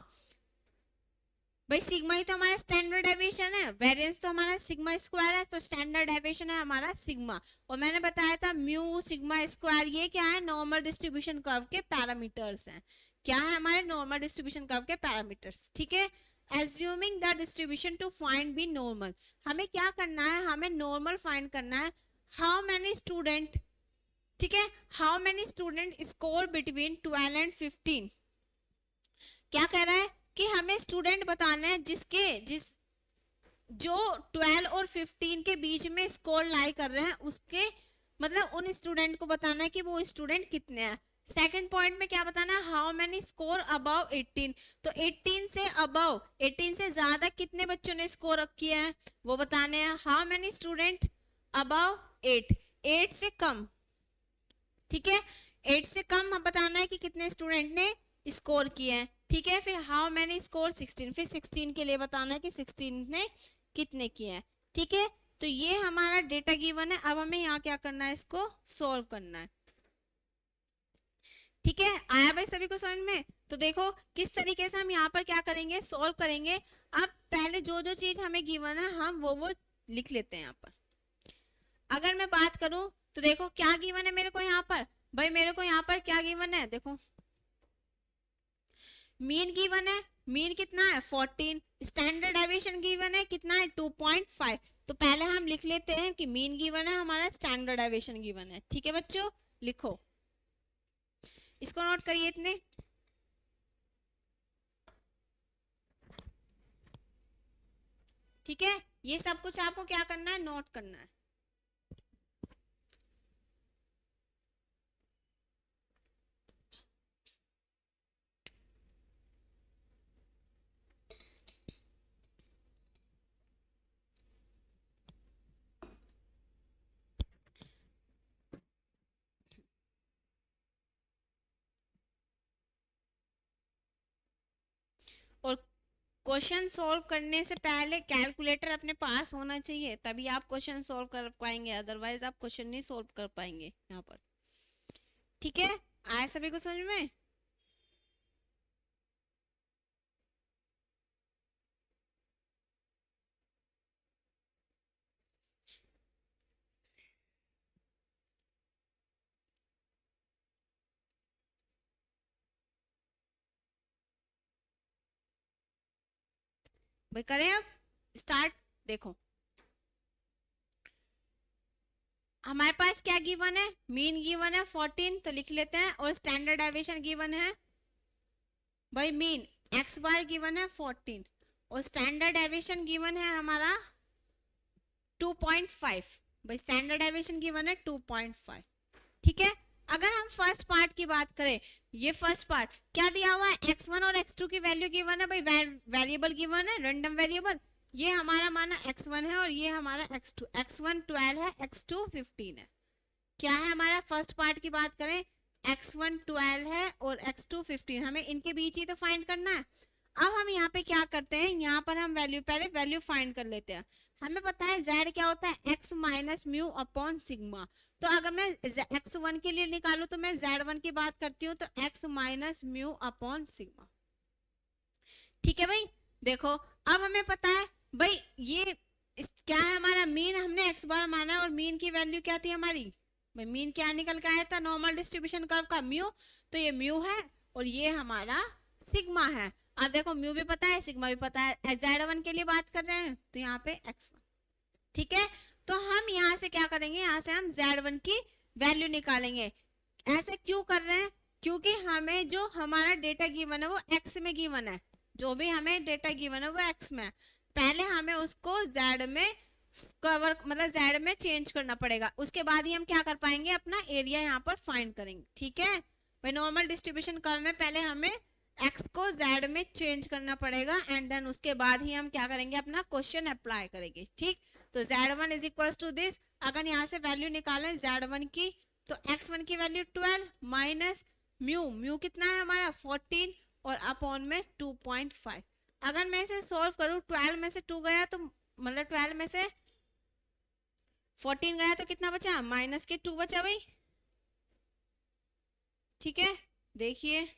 भाई सिग्मा ही तो हमारा स्टैंडर्ड डेविएशन है, वेरिएंस तो हमारा सिग्मा स्क्वायर है, तो स्टैंडर्ड डेविएशन है हमारा सिग्मा। और मैंने बताया था म्यू सिग्मा स्क्वायर ये क्या है, नॉर्मल डिस्ट्रीब्यूशन कर्व के पैरामीटर्स हैं। क्या है हमारे नॉर्मल डिस्ट्रीब्यूशन कर्व के पैरामीटर्स, ठीक है। Assuming the distribution to find be normal, हमें क्या करना है, हमें नॉर्मल फाइंड करना है। हाउ मैनी स्टूडेंट, ठीक है, how many student score between 12 and 15, क्या कह रहा है कि हमें स्टूडेंट बताना है जिस जो 12 और 15 के बीच में स्कोर लाई कर रहे हैं, उसके मतलब उन स्टूडेंट को बताना है कि वो स्टूडेंट कितने हैं। सेकंड पॉइंट में क्या बताना है, हाउ मैनी स्कोर अबव 18, तो 18 से अबव, 18 से ज्यादा कितने बच्चों ने स्कोर किया है वो बताने हैं। हाउ मैनी स्टूडेंट अबव 8, 8 से कम, ठीक है, 8 से कम हम बताना है कि कितने स्टूडेंट ने स्कोर किए हैं, ठीक है। फिर हाउ मैनी स्कोर 16, फिर 16 के लिए बताना है कि 16 ने कितने किए हैं, ठीक है। तो ये हमारा डेटा गिवन है, अब हमें यहाँ क्या करना है, इसको सोल्व करना है, ठीक है। आया भाई सभी को समझ में। तो देखो किस तरीके से हम यहाँ पर क्या करेंगे, सोल्व करेंगे। अब पहले जो जो चीज हमें गिवन है हम वो लिख लेते हैं यहाँ पर। अगर मैं बात करूं तो देखो क्या गिवन है मेरे को यहाँ पर, भाई मेरे को यहाँ पर क्या गिवन है, देखो मीन गिवन है, मीन कितना है 14, स्टैंडर्ड डेविएशन गिवन है कितना है 2.5। तो पहले हम लिख लेते हैं कि मीन गिवन है हमारा, स्टैंडर्ड डेविएशन गिवन है, ठीक है बच्चों, लिखो इसको नोट करिए इतने। ठीक है, ये सब कुछ आपको क्या करना है, नोट करना है। क्वेश्चन सॉल्व करने से पहले कैलकुलेटर अपने पास होना चाहिए, तभी आप क्वेश्चन सॉल्व कर पाएंगे, अदरवाइज आप क्वेश्चन नहीं सॉल्व कर पाएंगे यहाँ पर। ठीक है, आया सभी को समझ में? भाई करें अब स्टार्ट। देखो हमारे पास क्या गिवन है, मीन गिवन है 14, तो लिख लेते हैं, और स्टैंडर्ड डेविएशन गिवन है भाई मीन एक्स बार गिवन है 14 और स्टैंडर्ड डेविएशन गिवन है हमारा 2.5। भाई स्टैंडर्ड डेविएशन गिवन है 2.5। ठीक है, अगर हम फर्स्ट पार्ट की बात करें, ये फर्स्ट पार्ट क्या दिया हुआ है, x1 और x2 की वैल्यू गिवन है भाई, वेरिएबल गिवन है, रैंडम वेरिएबल। ये हमारा माना x1 है और ये हमारा x2, x1 12 है, x2 15 है। क्या है हमारा फर्स्ट पार्ट की बात करें, x1 12 है और x2 15, हमें इनके बीच ही तो फाइंड करना है। अब हम यहाँ पे क्या करते हैं, यहाँ पर हम वैल्यू पहले वैल्यू फाइंड कर लेते हैं। हमें पता है z क्या होता है, x minus mu upon sigma. तो अगर मैं x1 के लिए निकालू तो मैं z1 की बात करती हूँ, तो x minus mu upon sigma. ठीक है भाई, देखो अब हमें पता है भाई ये क्या है हमारा मीन, हमने x बार माना है और मीन की वैल्यू क्या थी हमारी, भाई मीन क्या निकल के आया था, नॉर्मल डिस्ट्रीब्यूशन कर्व का म्यू, तो ये म्यू है और ये हमारा सिग्मा है। अब देखो म्यू भी पता है, सिग्मा भी पता है, z1 के लिए बात कर रहे हैं तो यहाँ पे x1। ठीक है, तो हम यहाँ से क्या करेंगे, यहाँ से हम z1 की वैल्यू निकालेंगे। ऐसे क्यों कर रहे हैं, क्योंकि हमें जो हमारा डेटा गिवन है वो x में गिवन है, जो भी हमें डेटा गिवन है वो x में है, पहले हमें उसको z में कवर मतलब z में चेंज करना पड़ेगा, उसके बाद ही हम क्या कर पाएंगे, अपना एरिया यहाँ पर फाइंड करेंगे। ठीक है भाई, नॉर्मल डिस्ट्रीब्यूशन कर्व में पहले हमें x को z में चेंज करना पड़ेगा एंड देन उसके बाद ही हम क्या करेंगे, अपना क्वेश्चन अप्लाई करेंगे। ठीक, तो z1 is equal to this, अगर यहाँ से वैल्यू निकालें z1 की, तो x1 की वैल्यू 12 माइनस म्यू, म्यू कितना है हमारा 14 और अपॉन में 2.5। अगर मैं इसे सॉल्व करूँ, 12 में से 2 गया तो मतलब 12 में से 14 गया तो कितना बचा, माइनस के 2 बचा भाई। ठीक है, देखिए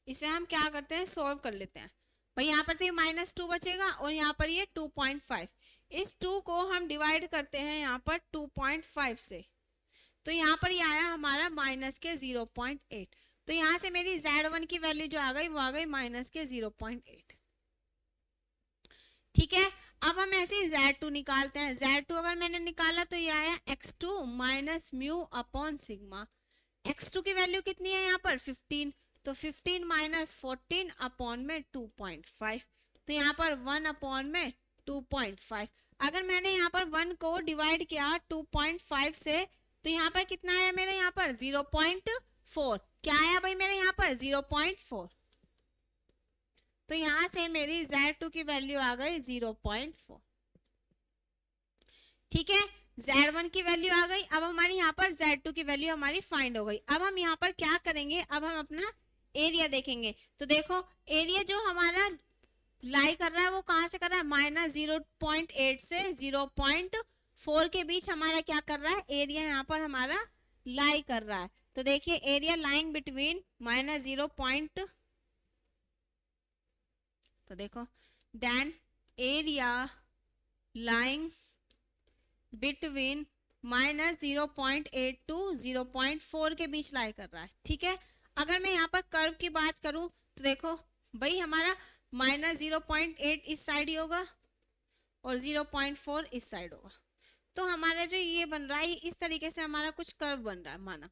इसे हम क्या करते हैं, सॉल्व कर लेते हैं। भाई यहाँ पर तो ये -2 बचेगा और यहाँ पर ये 2.5, इस 2 को हम डिवाइड करते हैं यहाँ पर 2.5 से, तो यहाँ पर ये आया हमारा माइनस के 0.8। तो यहाँ से मेरी z1 की वैल्यू जो आ गई वो आ गई माइनस के 0.8। ठीक है, अब हम ऐसे z2 निकालते हैं। z2 अगर मैंने निकाला तो ये आया x2 minus mu upon sigma. x2 की वैल्यू कितनी है यहाँ पर 15, तो 15 माइनस 14 अपॉन में 2.5, तो यहाँ पर 1 अपॉन में 2.5। अगर मैंने यहाँ पर 1 को डिवाइड किया 2.5 से, तो यहाँ पर कितना आया मेरे यहाँ पर 0.4। क्या आया भाई मेरे यहाँ पर 0.4, तो यहाँ से मेरी z2 की वैल्यू आ गई 0.4। ठीक है, z1 की वैल्यू आ गई, अब हमारी यहाँ पर z2 की वैल्यू हमारी फाइंड हो गई। अब हम यहाँ पर क्या करेंगे, अब हम अपना एरिया देखेंगे। तो देखो एरिया जो हमारा लाई कर रहा है वो कहाँ से कर रहा है, -0.8 से 0.4 के बीच हमारा क्या कर रहा है, एरिया यहाँ पर हमारा लाई कर रहा है। तो देखिए एरिया लाइंग बिटवीन -0. तो देखो then area lying between -0.8 to 0.4 के बीच लाई कर रहा है। ठीक है, अगर मैं यहाँ पर कर्व की बात करूं तो देखो भाई हमारा -0.8 इस साइड ही होगा और 0.4 इस साइड होगा, तो हमारा जो ये बन रहा है इस तरीके से हमारा कुछ कर्व बन रहा है माना।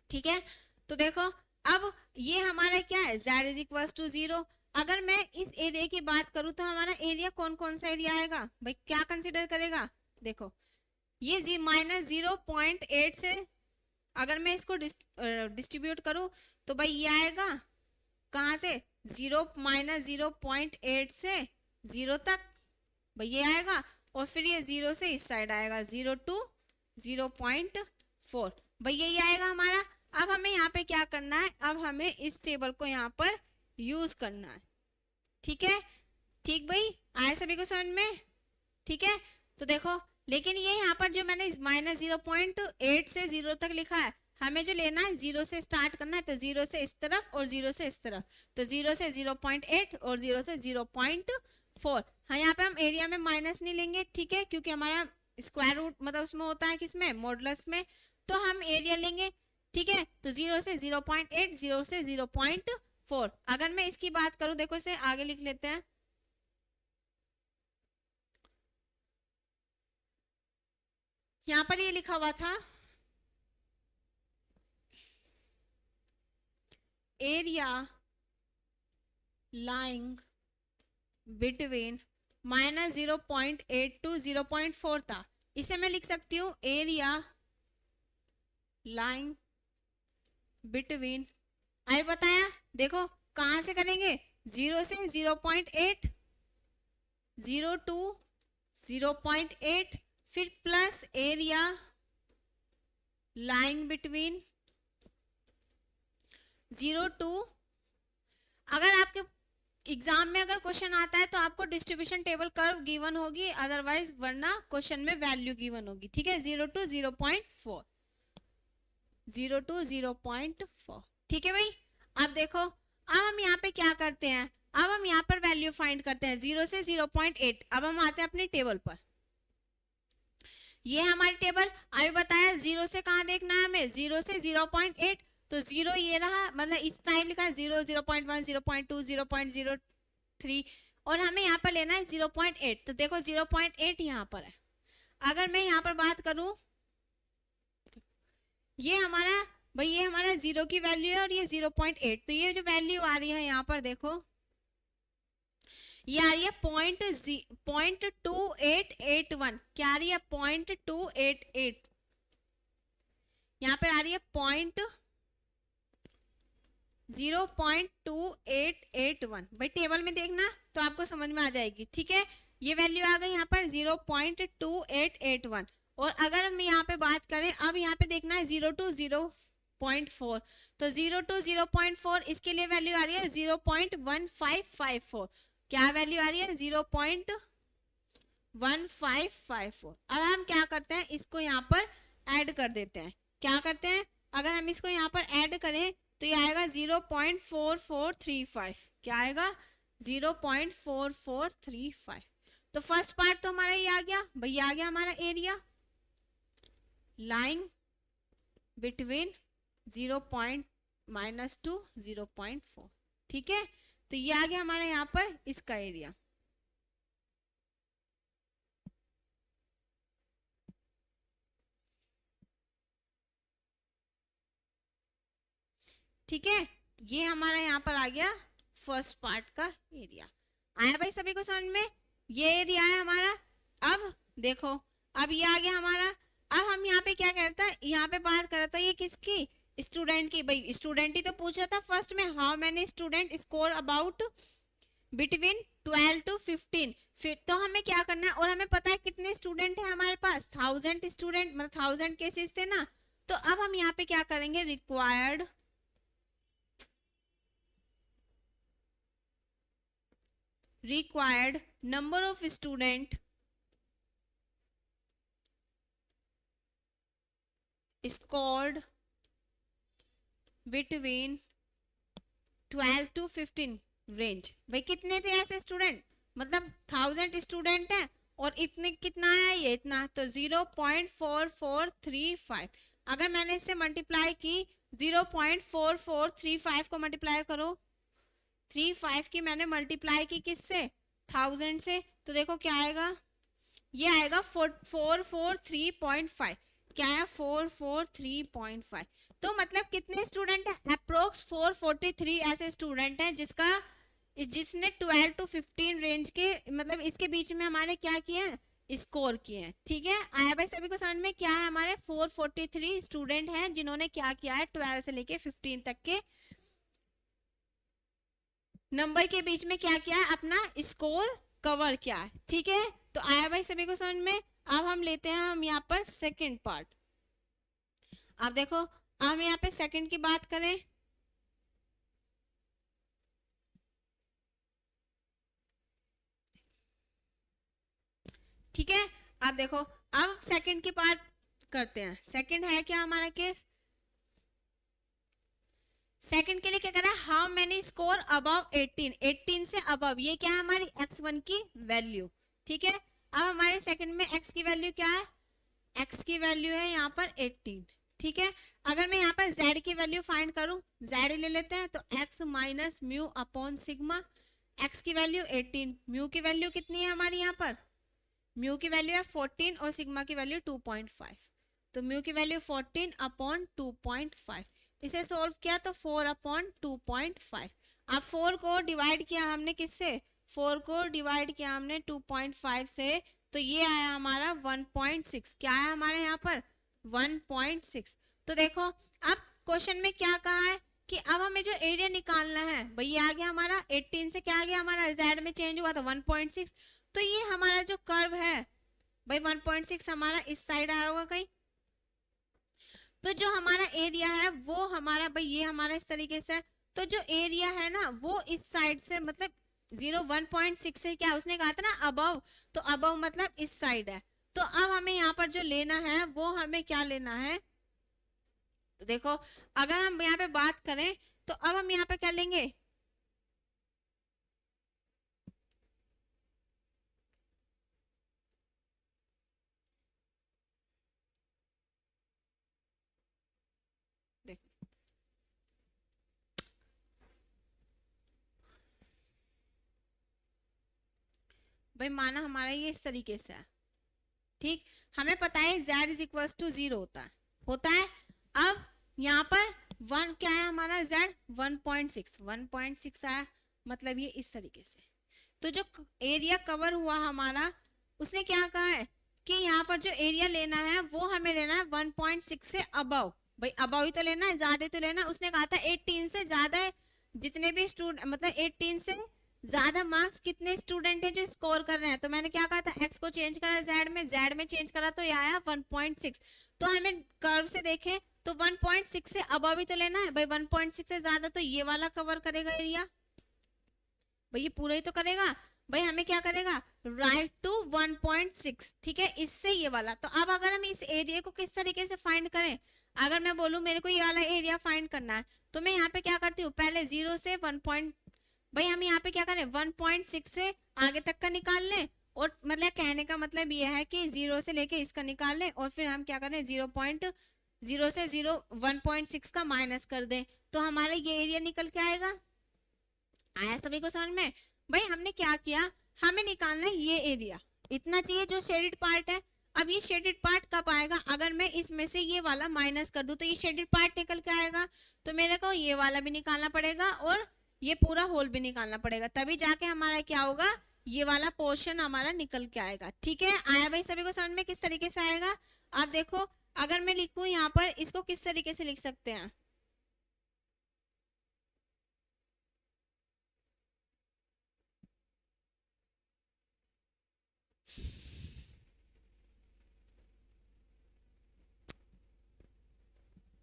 ठीक है, तो देखो अब ये हमारा क्या है, z इज इक्वल टू 0। अगर मैं इस एरिया की बात करूं तो हमारा एरिया कौन कौन सा एरिया आएगा भाई, क्या कंसीडर करेगा, देखो ये -0.8 से अगर मैं इसको डिस्ट्रीब्यूट करूं तो भाई ये आएगा कहाँ से, 0.8 से 0 तक भाई ये आएगा, और फिर ये 0 से इस साइड आएगा 0 टू 0.4 भाई यही आएगा हमारा। अब हमें यहाँ पे क्या करना है, अब हमें इस टेबल को यहाँ पर यूज करना है। ठीक है, ठीक भाई, आया सभी को समझ में? ठीक है, तो देखो, लेकिन ये यहाँ पर जो मैंने -0.8 से 0 तक लिखा है, हमें जो लेना है 0 से स्टार्ट करना है, तो 0 से इस तरफ और 0 से इस तरफ, तो 0 से 0.8 और 0 से 0.4। हाँ, यहाँ पे हम एरिया में माइनस नहीं लेंगे, ठीक है, क्योंकि हमारा स्क्वायर रूट मतलब उसमें होता है किसमें, मॉडुलस में, तो हम एरिया लेंगे, ठीक है। तो 0 से 0.8, 0 से 0.4। अगर मैं इसकी बात करूं, देखो इसे आगे लिख लेते हैं, यहां पर ये लिखा हुआ था एरिया लाइंग बिटवीन -0.8 टू 0.4 था। इसे मैं लिख सकती हूँ एरिया लाइंग बिटवीन, अभी बताया, देखो कहां से करेंगे, 0 से 0.8, 0 टू 0.8, फिर plus area lying between 0 to, अगर आपके एग्जाम में अगर क्वेश्चन आता है तो आपको डिस्ट्रीब्यूशन टेबल कर्व गिवन होगी, अदरवाइज वरना क्वेश्चन में वैल्यू गिवन होगी, ठीक है। 0 टू 0.4, 0 टू 0.4, ठीक है भाई। अब देखो, अब हम यहाँ पे क्या करते हैं, अब हम यहाँ पर वैल्यू फाइंड करते हैं 0 से 0.8। अब हम आते हैं अपने टेबल पर, ये हमारी टेबल, अभी बताया 0 से कहाँ देखना है हमें, 0 से 0.8, तो 0 ये रहा, मतलब इस टाइम लिखा है 0, 0.1, 0.2, 0.03, और हमें यहाँ पर लेना है 0.8, तो देखो 0.8 यहाँ पर है। अगर मैं यहाँ पर बात करूं, ये हमारा भाई, ये हमारा 0 की वैल्यू है और ये 0.8, तो ये जो वैल्यू आ रही है यहाँ पर देखो, ये आ रही है 0.2881, क्या आ रही है 0.288, यहाँ पे आ रही है 0.2881। भाई टेबल में देखना तो आपको समझ में आ जाएगी, ठीक है। ये वैल्यू आ गई यहाँ पर 0.2881, और अगर हम यहाँ पे बात करें, अब यहाँ पे देखना है 0 टू 0.4, तो 0 टू 0.4 इसके लिए वैल्यू आ रही है 0.1554, क्या वैल्यू आ रही है 0.1554। अब हम क्या करते हैं, इसको यहाँ पर ऐड कर देते हैं, क्या करते हैं, अगर हम इसको यहाँ पर ऐड करें तो ये आएगा 0.4435, क्या आएगा 0.4435। तो फर्स्ट पार्ट तो हमारा ये आ गया भाई, ये आ गया हमारा एरिया लाइंग बिटवीन 0.- टू 0.4, ठीक है। तो ये आ गया हमारा यहाँ पर इसका एरिया, ठीक है। ये हमारा यहाँ पर आ गया फर्स्ट पार्ट का एरिया। आया भाई सभी को समझ में, ये एरिया है हमारा। अब देखो, अब ये आ गया हमारा, अब हम यहाँ पे क्या करता है, यहाँ पे बात कर रहा था ये किसकी, स्टूडेंट की। भाई स्टूडेंट ही तो पूछ रहा था फर्स्ट में, how many student score about between 12 to 15, फिर तो हमें क्या करना है, और हमें पता है कितने स्टूडेंट है हमारे पास, 1000 स्टूडेंट, मतलब 1000 केसेस थे ना। तो अब हम यहाँ पे क्या करेंगे, required number of student scored between 12 to 15 range. भाई कितने थे ऐसे स्टूडेंट, मतलब 1000 स्टूडेंट है और इतने कितना है, ये इतना, तो 0.4435। अगर मैंने इससे मल्टीप्लाई की, 0.4435 को मल्टीप्लाई करो, 35 की मैंने मल्टीप्लाई की किससे, 1000 से, तो देखो क्या आएगा, ये आएगा 443.5, क्या है 443.5। तो मतलब कितने स्टूडेंट है, अप्रोक्स 443 ऐसे स्टूडेंट हैं जिसने 12 टू 15 रेंज के, मतलब इसके बीच में हमारे क्या किए हैं, स्कोर किए हैं, ठीक है। आया भाई सभी को समझ में, क्या है हमारे 443 स्टूडेंट हैं जिन्होंने क्या किया है, 12 से लेके 15 तक के नंबर के बीच में क्या किया है, अपना स्कोर कवर किया है, ठीक है। तो आया भाई सभी को समझ में। अब हम लेते हैं हम यहाँ पर सेकंड पार्ट। अब देखो, हम यहाँ पे सेकंड की बात करें, ठीक है। अब देखो, अब सेकंड की पार्ट करते हैं। सेकंड है क्या हमारा केस, सेकंड के लिए क्या करना है, हाउ मेनी स्कोर अबव 18, 18 से अबव, ये क्या है हमारी x1 की वैल्यू। ठीक है, अब हमारे सेकंड में x की वैल्यू क्या है, x की वैल्यू है यहाँ पर 18। ठीक है, अगर मैं यहाँ पर z की वैल्यू फाइंड करूं, z ले लेते हैं, तो x minus mu upon sigma, x की वैल्यू 18, म्यू की वैल्यू कितनी है हमारी यहाँ पर, म्यू की वैल्यू है 14 और सिग्मा की वैल्यू 2.5, तो म्यू की वैल्यू 14 अपॉन 2.5, इसे सोल्व किया तो 4 अपॉन 2.5। अब 4 को डिवाइड किया हमने किससे, 4 को डिवाइड किया हमने 2.5 से, तो ये आया हमारा 1.6, क्या है हमारे यहाँ पर 1.6। तो देखो अब क्वेश्चन में क्या कहा है कि अब हमें जो एरिया निकालना है, भाई ये आ गया हमारा 18 से क्या आ गया हमारा z में चेंज हुआ था 1.6, तो ये हमारा जो कर्व है भाई 1.6 हमारा इस साइड आया होगा कहीं, तो जो हमारा एरिया है वो हमारा भाई ये हमारा इस तरीके से, तो जो एरिया है ना वो इस साइड से, मतलब 1.6 से क्या उसने कहा था ना अबव, तो अबव मतलब इस साइड है। तो अब हमें यहाँ पर जो लेना है वो हमें क्या लेना है, तो देखो अगर हम यहाँ पे बात करें तो अब हम यहाँ पे क्या लेंगे, देखो भाई माना हमारा ये इस तरीके से है, ठीक, हमें पता है z इज इक्वल टू 0 होता है। अब यहाँ पर 1 क्या है हमारा z 1.6, 1.6 आया, मतलब ये इस तरीके से। तो जो एरिया कवर हुआ हमारा, उसने क्या कहा है कि यहाँ पर जो एरिया लेना है वो हमें लेना है 1.6 से अबव, भाई अबव ही तो लेना है, ज्यादा तो लेना है, उसने कहा था 18 से ज्यादा है, जितने भी स्टूडेंट मतलब 18 से ज्यादा मार्क्स कितने स्टूडेंट हैं जो स्कोर कर रहे हैं, तो मैंने क्या कहा था x को चेंज करा z में चेंज करा, तो ये आया 1.6। तो हमें कर्व से देखें तो 1.6 से अबव ही तो लेना है, भाई 1.6 से ज्यादा तो ये वाला कवर करेगा एरिया, भाई ये पूरा ही तो करेगा, भाई हमें क्या करेगा राइट टू 1.6, ठीक है, इससे ये वाला। तो अब अगर हम इस एरिया को किस तरीके से फाइंड करें, अगर मैं बोलूं मेरे को ये वाला एरिया फाइंड करना है, तो मैं यहाँ पे क्या करती हूँ, पहले 0 से 1 पॉइंट, भाई हम यहाँ पे क्या करें 1.6 से आगे तक का निकाल लें, और मतलब कहने का मतलब ये है कि 0 से लेके इसका निकाल लें, और फिर हम क्या करें 0.0 से 1.6 का माइनस कर दें, तो हमारा ये एरिया निकल के आएगा। आया सभी को समझ में, भाई हमने क्या किया, हमें निकालना है ये एरिया, इतना चाहिए जो शेडेड पार्ट है। अब ये शेडेड पार्ट कब आएगा, अगर मैं इसमें से ये वाला माइनस कर दूं तो ये शेडेड पार्ट निकल के आएगा, तो मेरे को ये वाला भी निकालना पड़ेगा और ये पूरा होल भी निकालना पड़ेगा, तभी जाके हमारा क्या होगा, ये वाला पोर्शन हमारा निकल के आएगा। ठीक है, आया भाई सभी को समझ में किस तरीके से आएगा। आप देखो अगर मैं लिखूं यहाँ पर, इसको किस तरीके से लिख सकते हैं,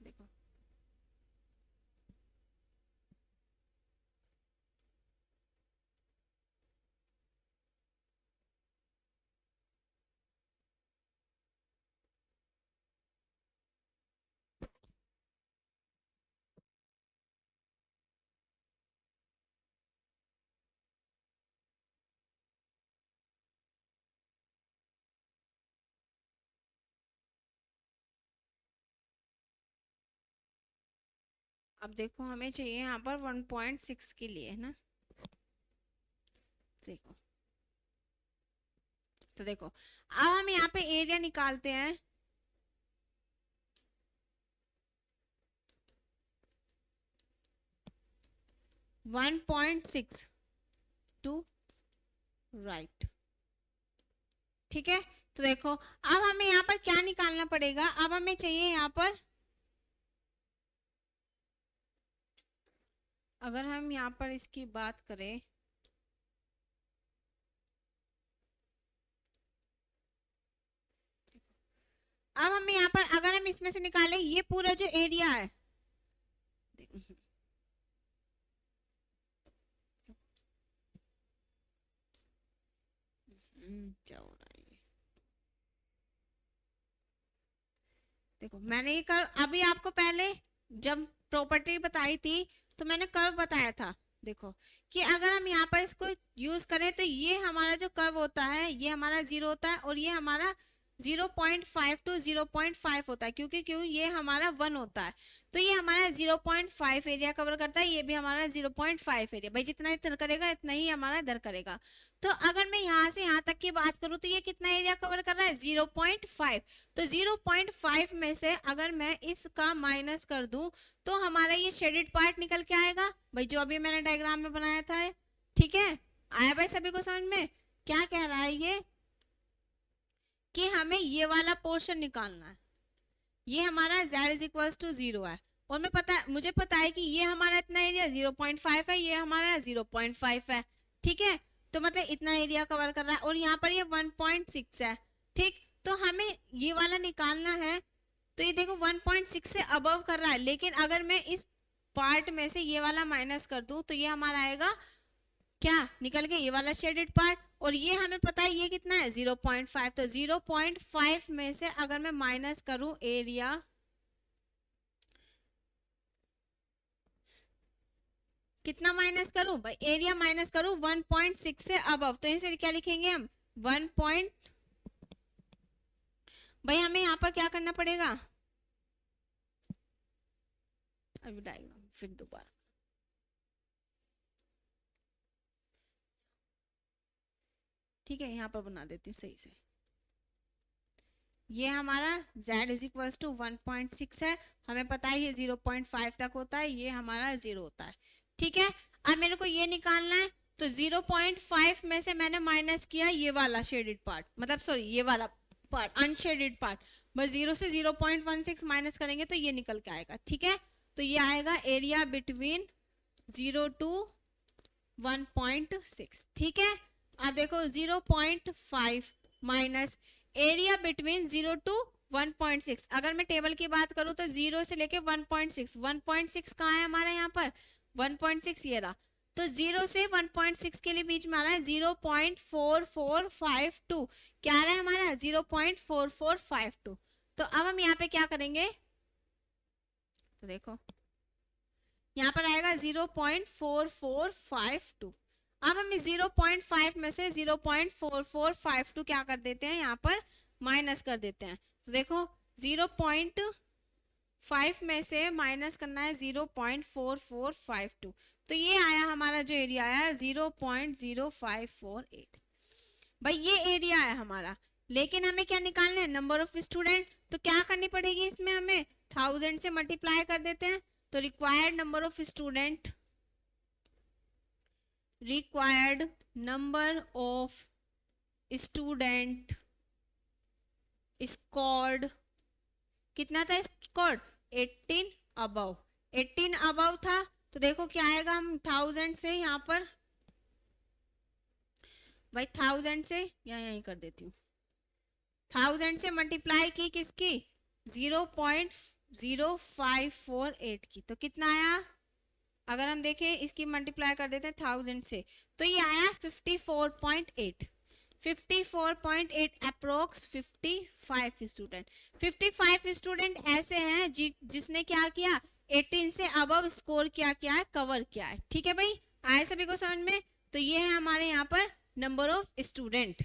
देखो अब देखो हमें चाहिए यहाँ पर 1.6 के लिए, है ना, देखो तो देखो अब हम यहाँ पे एरिया निकालते हैं, 1.6 टू राइट, ठीक है। तो देखो अब हमें यहाँ पर क्या निकालना पड़ेगा, अब हमें चाहिए यहाँ पर, अगर हम यहाँ पर इसकी बात करें, अब हमें यहाँ पर अगर हम इसमें से निकालें ये पूरा जो एरिया है, क्या हो रहा है ये, देखो मैंने ये कर्व अभी आपको पहले जब प्रॉपर्टी बताई थी तो मैंने कर्व बताया था। देखो कि अगर हम यहाँ पर इसको यूज करें तो ये हमारा जो कर्व होता है ये हमारा 0 होता है और ये हमारा 0.5 टू 0.5 होता है, क्योंकि क्यों ये हमारा 1 होता है तो ये हमारा 0.5 एरिया कवर करता है, ये भी हमारा 0.5 एरिया। भाई जितना इधर करेगा इतना ही हमारा इधर करेगा। तो अगर मैं यहाँ से यहाँ तक की बात करूँ तो ये कितना एरिया कवर कर रहा है 0.5। तो 0.5 में से अगर मैं इसका माइनस कर दूं तो हमारा ये शेडेड पार्ट निकल के आएगा। भाई जो अभी मैंने डायग्राम में बनाया था, ठीक है, आया भाई सभी को समझ में? क्या कह रहा है ये कि हमें ये वाला पोर्शन निकालना है। ये हमारा z इज इक्वल्स टू 0 है और मुझे पता है कि ये हमारा इतना एरिया 0.5 है, ये हमारा 0.5 है, ठीक है। तो मतलब इतना एरिया कवर कर रहा है और यहाँ पर ये 1.6 है, ठीक। तो हमें ये वाला निकालना है तो ये देखो 1.6 से अबव कर रहा है, लेकिन अगर मैं इस पार्ट में से ये वाला माइनस कर दूं तो ये हमारा आएगा क्या, निकल के ये वाला शेडेड पार्ट। और ये हमें पता है ये कितना है 0.5। तो 0.5 में से अगर मैं माइनस करूं एरिया, कितना माइनस करूं भाई, एरिया माइनस करूं 1.6 से अबव, तो इसे क्या लिखेंगे हम 1 भाई हमें यहाँ पर क्या करना पड़ेगा, अभी डायग्राम फिर दोबारा, ठीक है, यहाँ पर बना देती हूँ सही से। ये हमारा z इज इक्वल टू 1.6 है, हमें पता है ये 0.5 तक होता है, ये हमारा 0 होता है, ठीक है। अब मेरे को ये निकालना है तो 0.5 में से मैंने माइनस किया ये वाला शेडेड पार्ट, मतलब सॉरी ये वाला पार्ट अनशेडेड पार्ट, बस 0 से 0.16 माइनस करेंगे तो ये निकल के आएगा, ठीक है। तो ये आएगा एरिया बिटवीन 0 टू 1.6, ठीक है। अब देखो 0.5 माइनस एरिया बिटवीन 0 टू 1.6, अगर मैं टेबल की बात करूं तो 0 से लेके 1.6, 1.6 कहाँ है हमारा यहाँ पर 1.6 ये रहा, तो 0 से 1.6 के लिए बीच में आ रहा है 0.4452, क्या आ रहा है हमारा 0.4452। तो अब हम यहाँ पे क्या करेंगे, तो देखो यहाँ पर आएगा 0.4452। अब हम इस 0.5 में से 0.4452 क्या कर देते हैं यहाँ पर माइनस कर देते हैं। तो देखो 0.5 में से माइनस करना है 0.4452, तो ये आया हमारा जो एरिया आया 0.0548। भाई ये एरिया है हमारा, लेकिन हमें क्या निकालना है नंबर ऑफ स्टूडेंट। तो क्या करनी पड़ेगी इसमें, हमें 1000 से मल्टीप्लाई कर देते हैं। तो required number of student, required number of student scored, कितना था स्कोर्ड 18 अबव, 18 अबव था। तो देखो क्या आएगा, हम 1000 से यहाँ पर भाई 1000 से यहीं कर देती हूँ, 1000 से मल्टीप्लाई की किसकी 0.0548 की, तो कितना आया, अगर हम देखें इसकी मल्टीप्लाई कर देते हैं 1000 से तो ये आया 54.8, 54.8 अप्रोक्स 55 स्टूडेंट। 55 स्टूडेंट ऐसे हैं जिसने क्या किया 18 से अबव स्कोर क्या किया है, कवर किया है, ठीक है भाई, आए सभी को समझ में। तो ये है हमारे यहाँ पर नंबर ऑफ स्टूडेंट,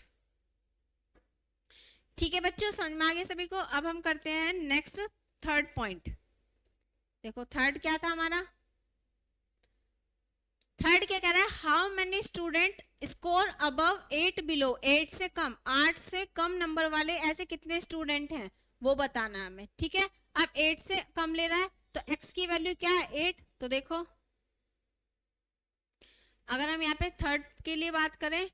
ठीक है बच्चों, समझ में आ गया सभी को। अब हम करते हैं नेक्स्ट थर्ड पॉइंट। देखो थर्ड क्या था हमारा, थर्ड क्या कह रहा है, how many student score above 8 below, 8 से कम, 8 से कम नंबर वाले ऐसे कितने स्टूडेंट हैं वो बताना है हमें, ठीक है। अब 8 से कम ले रहा है तो x की वैल्यू क्या है 8। तो देखो अगर हम यहाँ पे थर्ड के लिए बात करें,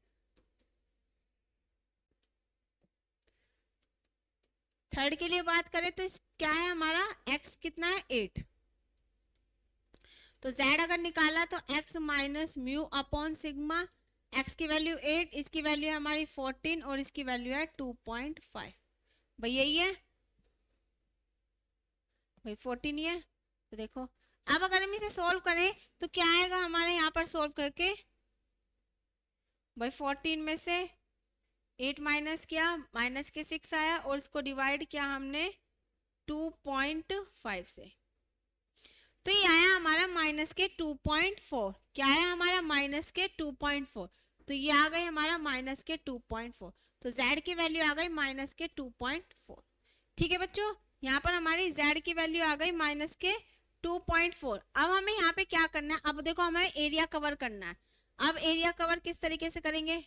थर्ड के लिए बात करें तो क्या है हमारा x कितना है 8। तो z अगर निकाला तो x minus mu upon sigma, x की वैल्यू 8, इसकी वैल्यू है हमारी 14 और इसकी वैल्यू है 2.5। भाई यही है भाई 14 ही है। तो देखो अब अगर हम इसे सोल्व करें तो क्या आएगा हमारे यहाँ पर सोल्व करके, भाई 14 में से 8 माइनस किया, माइनस के 6 आया और इसको डिवाइड किया हमने 2.5 से, तो ये आया हमारा माइनस के 2.4। क्या आया हमारा माइनस के 2.4, तो ये आ गई हमारा माइनस के 2.4। तो z की वैल्यू आ गई माइनस के 2.4। ठीक है बच्चों, यहाँ पर हमारी z की वैल्यू आ गई माइनस के 2.4। अब हमें यहाँ पे क्या करना है, अब देखो हमें एरिया कवर करना है। अब एरिया कवर किस तरीके से करेंगे,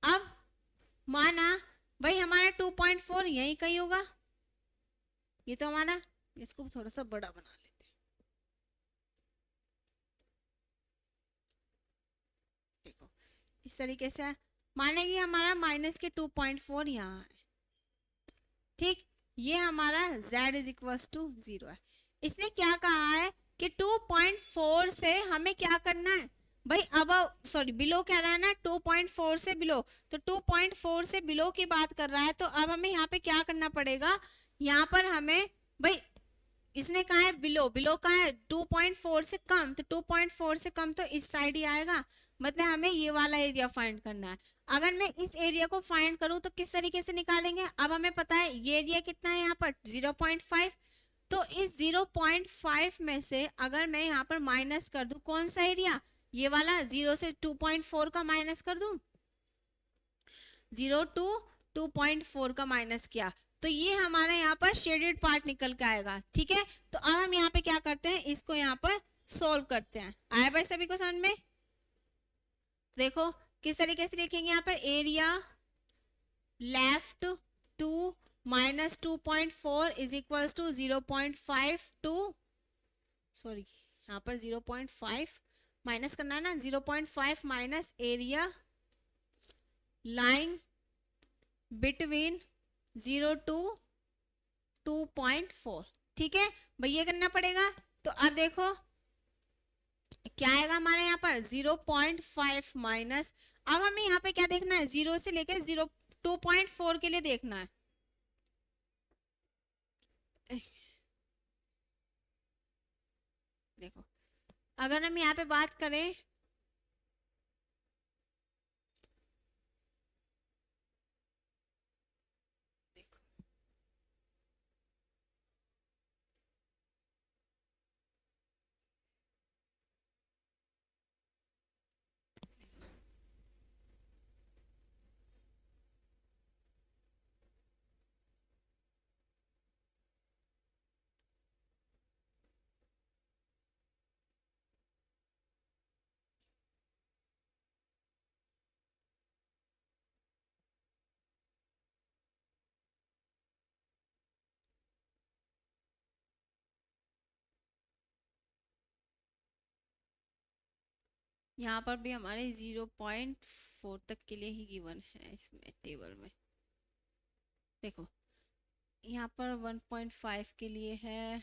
अब माना भाई हमारा 2.4 यही कहीं होगा, ये तो हमारा, इसको थोड़ा सा बड़ा बना लेते हैं। देखो इस तरीके से माने कि हमारा माइनस के 2.4 यहाँ है। ठीक, ये हमारा z इज इक्वल टू 0 है। इसने क्या कहा है कि 2.4 से हमें क्या करना है भाई, अब सॉरी बिलो कह रहा है ना, 2.4 से बिलो, तो 2.4 से बिलो की बात कर रहा है। तो अब हमें यहाँ पे क्या करना पड़ेगा, यहाँ पर हमें भाई इसने कहा है बिलो, बिलो कहा है 2.4 से कम, तो 2.4 से कम तो इस साइड ही आएगा, मतलब हमें ये वाला एरिया फाइंड करना है। अगर मैं इस एरिया को फाइंड करूं तो किस तरीके से निकालेंगे, अब हमें पता है ये एरिया कितना है यहाँ पर 0.5, तो इस 0.5 में से अगर मैं यहाँ पर माइनस कर दूं कौन सा एरिया, ये वाला 0 से 2.4 का माइनस कर दूं, 0 टू 2.4 का माइनस किया, तो ये हमारा यहाँ पर शेडेड पार्ट निकल के आएगा। ठीक है, तो अब हम यहाँ पे क्या करते हैं, इसको यहाँ पर सोल्व करते हैं। आया भाई सभी को समझ में, देखो किस तरीके से लिखेंगे यहाँ पर, area left to minus 2.4 is equal to 0.5 to, sorry यहाँ पर 0.5 माइनस करना है ना, 0.5 minus area lying between 0 to 2.4। ठीक है भाई, ये करना पड़ेगा। तो अब देखो क्या आएगा हमारे यहाँ पर 0.5 माइनस, अब हमें यहाँ पे क्या देखना है, 0 से लेकर 2.4 के लिए देखना है। देखो अगर हम यहाँ पे बात करें, यहाँ पर भी हमारे 0.4 तक के लिए ही गिवन है इसमें टेबल में। देखो यहाँ पर 1.5 के लिए है,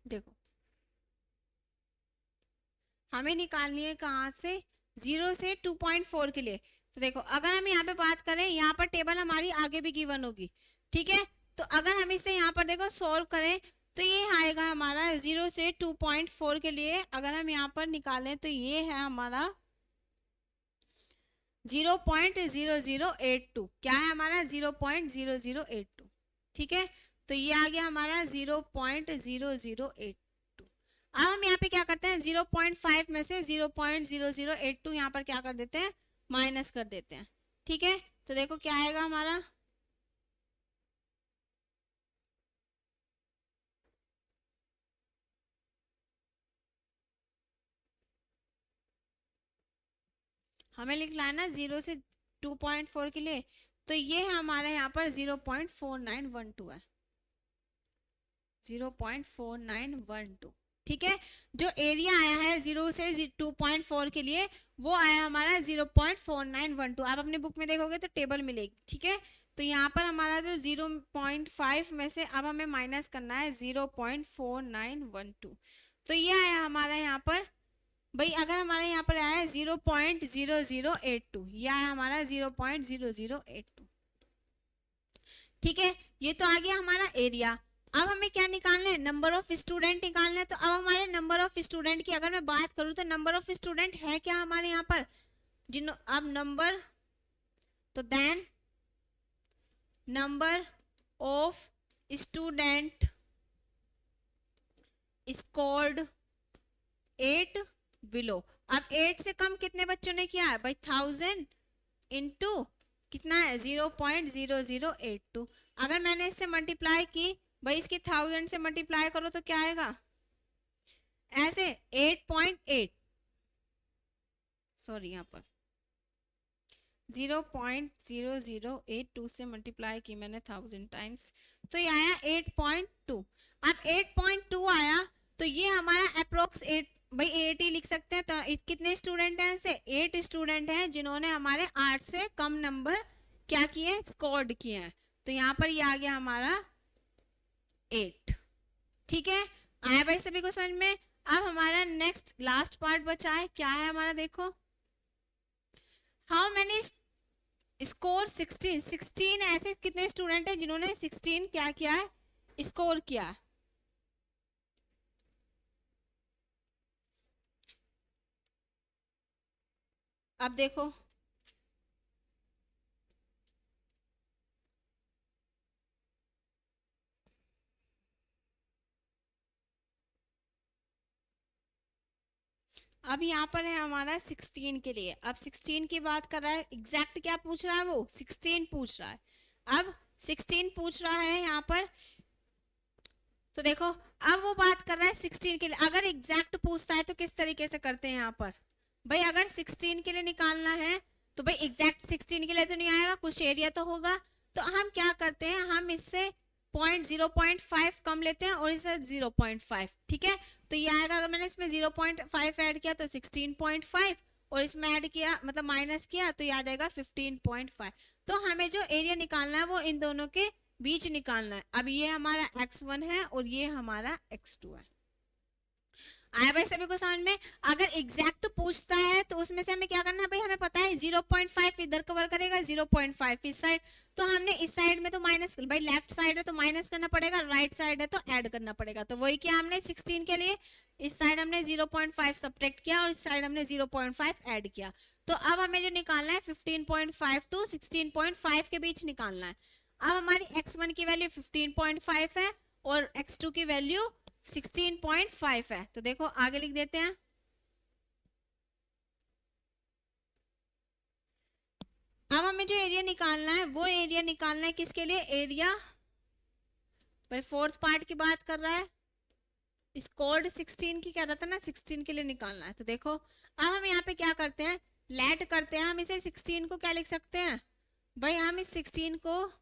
देखो हमें निकालनी है कहाँ से, 0 से 2.4 के लिए। तो देखो अगर हम यहाँ पे बात करें, यहाँ पर टेबल हमारी आगे भी गिवन होगी। ठीक है, तो अगर हम इसे यहाँ पर देखो सोल्व करें तो ये आएगा हमारा 0 से 2.4 के लिए, अगर हम यहाँ पर निकालें तो ये है हमारा 0.0082। क्या है हमारा 0.0082। ठीक है, तो ये आ गया हमारा 0.0082। अब हम यहाँ पे क्या करते हैं, 0.5 में से 0.0082 यहाँ पर क्या कर देते हैं, माइनस कर देते हैं। ठीक है, तो देखो क्या आएगा हमारा, हमें लिखना है ना 0 से 2.4 के लिए, तो ये हमारे यहाँ पर 0.4912 है, 0.4912। ठीक है, जो एरिया आया है 0 से 2.4 के लिए वो आया हमारा 0.4912। आप अपने बुक में देखोगे तो टेबल मिलेगी। ठीक है, तो यहाँ पर हमारा जो 0.5 में से अब हमें माइनस करना है 0.4912, तो ये आया हमारा यहाँ पर भाई अगर हमारा यहाँ पर आया है 0.0082, यह है हमारा 0.0082, ठीक है। ये तो आ गया हमारा एरिया। अब हमें क्या निकालना है, नंबर ऑफ स्टूडेंट निकालना है। तो अब हमारे नंबर ऑफ स्टूडेंट की अगर मैं बात करूँ तो नंबर ऑफ स्टूडेंट है क्या हमारे यहाँ पर, जिन अब नंबर, तो then number of student scored 8 below. अब 8 से कम कितने बच्चों ने किया है भाई, 1000 इंटू कितना है 0.0082। अगर मैंने इससे मल्टीप्लाई की भाई, इसकी 1000 से मल्टीप्लाई करो तो क्या आएगा, ऐसे 8.8, सॉरी यहाँ पर 0.0082 से मल्टीप्लाई की मैंने 1000 टाइम्स, तो ये आया 8.2। अब 8.2 आया तो ये हमारा अप्रोक्स 8, भाई 8 ही लिख सकते हैं। तो कितने स्टूडेंट हैं, ऐसे 8 स्टूडेंट हैं जिन्होंने हमारे 8 से कम नंबर क्या किए, स्कोर्ड किए हैं। तो यहाँ पर ये आ गया हमारा 8, ठीक है। आया भाई सभी को समझ में। अब हमारा नेक्स्ट लास्ट पार्ट बचा है, क्या है हमारा, देखो हाउ मैनी स्कोर 16 ऐसे कितने स्टूडेंट हैं जिन्होंने 16 क्या किया है, स्कोर किया है। अब देखो अब यहाँ पर है हमारा 16 के लिए। अब 16 की बात कर रहा है, एग्जैक्ट क्या पूछ रहा है, वो 16 पूछ रहा है। अब 16 पूछ रहा है यहाँ पर, तो देखो अब वो बात कर रहा है 16 के लिए। अगर एग्जैक्ट पूछता है तो किस तरीके से करते हैं यहाँ पर, भाई अगर 16 के लिए निकालना है तो भाई एग्जैक्ट 16 के लिए तो नहीं आएगा, कुछ एरिया तो होगा। तो हम क्या करते हैं, हम इससे 0.5 कम लेते हैं और इसे 0.5, ठीक है। तो ये आएगा, अगर मैंने इसमें 0.5 ऐड किया तो 16.5, और इसमें ऐड किया मतलब माइनस किया तो ये आ जाएगा 15.5। तो हमें जो एरिया निकालना है वो इन दोनों के बीच निकालना है। अब ये हमारा x1 है और ये हमारा x2 है। आया भाई सभी को समझ में। अगर एग्जैक्ट पूछता है तो उसमें से हमें क्या करना है भाई, हमें पता है 0.5 इधर कवर करेगा, 0.5 इस साइड। तो हमने इस साइड में तो माइनस, भाई लेफ्ट साइड है तो माइनस करना पड़ेगा, राइट साइड है तो ऐड करना पड़ेगा। तो वही किया हमने 16 के लिए, इस साइड हमने 0.5 सब्ट्रैक्ट किया और इस साइड हमने 0.5 ऐड किया। तो अब हमें जो निकालना है 15.5 टू 16.5 के बीच निकालना है। अब हमारी x1 की वैल्यू 15.5 है और x2 की वैल्यू 16.5 है। तो देखो आगे लिख देते हैं, अब हमें जो एरिया निकालना है वो एरिया निकालना है किसके लिए, एरिया भाई फोर्थ पार्ट की बात कर रहा है, स्कोर्ड 16 की कह रहा था ना, 16 के लिए निकालना है। तो देखो अब हम यहाँ पे क्या करते हैं, लेट करते हैं। हम इसे 16 को क्या लिख सकते हैं भाई, हम इस 16 को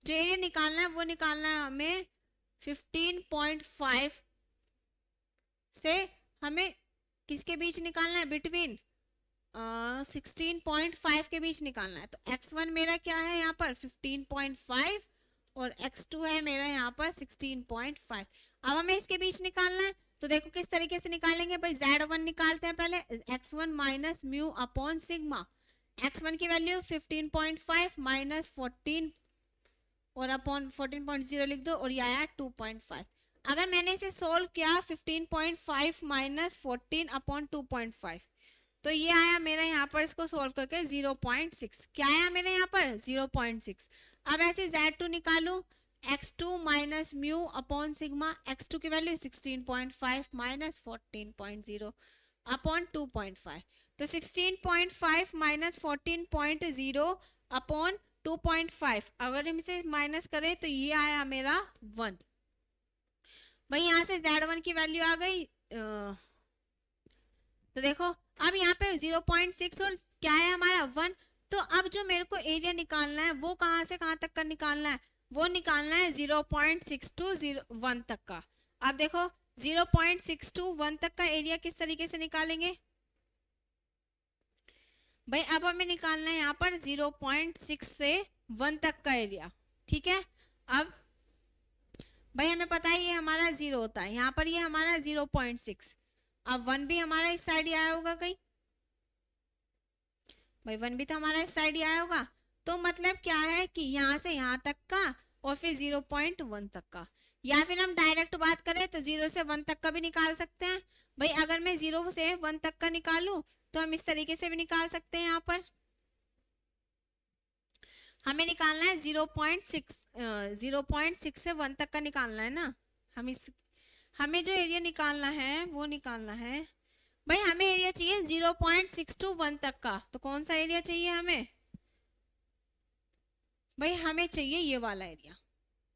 जो एरिया निकालना है वो निकालना है हमें 15.5 से, हमें किसके बीच निकालना है, बिटवीन 16.5 के बीच निकालना है। तो x1 मेरा क्या है यहाँ पर 15.5 और x2 है मेरा यहाँ पर 16.5। अब हमें इसके बीच निकालना है। तो देखो किस तरीके से निकालेंगे भाई, z1 निकालते हैं पहले, x1 minus mu upon sigma. x1 की वैल्यू 15.5 माइनस 14 और अपॉन 14.0 लिख दो और ये आया 2.5। अगर मैंने इसे सोल्व किया 15.5 माइनस 14 अपॉन 2.5, तो ये आया मेरा यहाँ पर, इसको सोल्व करके 0.6। क्या आया मेरे यहाँ पर 0.6। अब ऐसे z2 निकालूं, x2 minus mu upon sigma, x2 की वैल्यू 16.5 माइनस 14.0 अपॉन 2.5। तो 16.5 माइनस 14.0 अपॉन 2.5, अगर हम इसे माइनस करें तो ये आया मेरा 1। भाई यहाँ से z1 की वैल्यू आ गई, तो देखो अब यहाँ पे 0.6 और क्या है हमारा 1। तो अब जो मेरे को एरिया निकालना है वो कहाँ से कहाँ तक का निकालना है, वो निकालना है 0.6 टू 1 तक का। अब देखो 0.6 टू 1 तक का एरिया किस तरीके से निकालेंगे भाई, अब हमें निकालना है यहाँ पर 0.6 से 1 तक का एरिया, ठीक है। अब भाई हमें पता है ये हमारा 0 होता है, यहाँ पर ये हमारा 0.6। अब 1 भी हमारा इस साइड ही आया होगा कहीं, भाई 1 भी तो हमारा इस साइड ही आया होगा। तो मतलब क्या है कि यहाँ से यहाँ तक का और फिर 0.1 तक का, या फिर हम डायरेक्ट बात करें तो 0 से 1 तक का भी निकाल सकते हैं। भाई अगर मैं 0 से 1 तक का निकालूं तो हम इस तरीके से भी निकाल सकते हैं। यहाँ पर हमें निकालना है 0.6 से 1 तक का निकालना है ना। हमें जो एरिया निकालना है वो निकालना है, भाई हमें एरिया चाहिए 0.6 to 1 तक का। तो कौन सा एरिया चाहिए हमें, भाई हमें चाहिए ये वाला एरिया।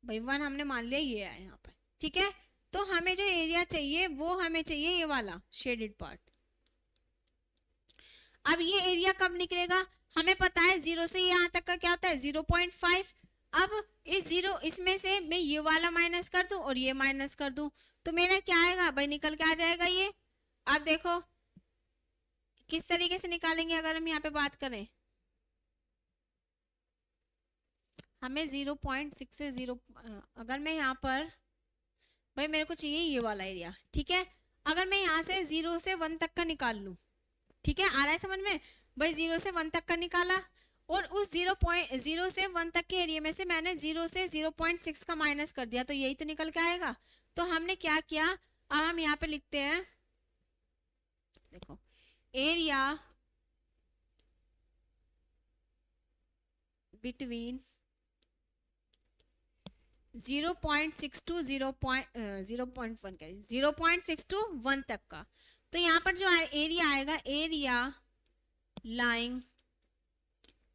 भाई 1 हमने मान लिया ये है यहाँ पर, ठीक है। तो हमें जो एरिया चाहिए वो हमें चाहिए ये वाला शेडेड पार्ट। अब ये एरिया कब निकलेगा, हमें पता है 0 से यहाँ तक का क्या होता है 0.5। अब इस 0 इसमें से मैं ये वाला माइनस कर दूं और ये माइनस कर दूं तो मेरा क्या आएगा, भाई निकल के आ जाएगा ये। अब देखो किस तरीके से निकालेंगे, अगर हम यहाँ पे बात करें, हमें 0.6 से 0, अगर मैं यहाँ पर, भाई मेरे को चाहिए ये वाला एरिया, ठीक है। अगर मैं यहाँ से 0 से 1 तक का निकाल लूँ, ठीक है, आ रहा है समझ में। भाई 0 से 1 तक का निकाला और उस 0 से 1 तक के एरिया में से मैंने 0 से 0.6 का माइनस कर दिया, तो यही तो निकल के आएगा। तो हमने क्या किया, अब हम यहाँ पे लिखते हैं, देखो एरिया बिटवीन 0.6 to 0.1 का 0.6 to 1 तक का। तो यहाँ पर जो एरिया आएगा, एरिया लाइंग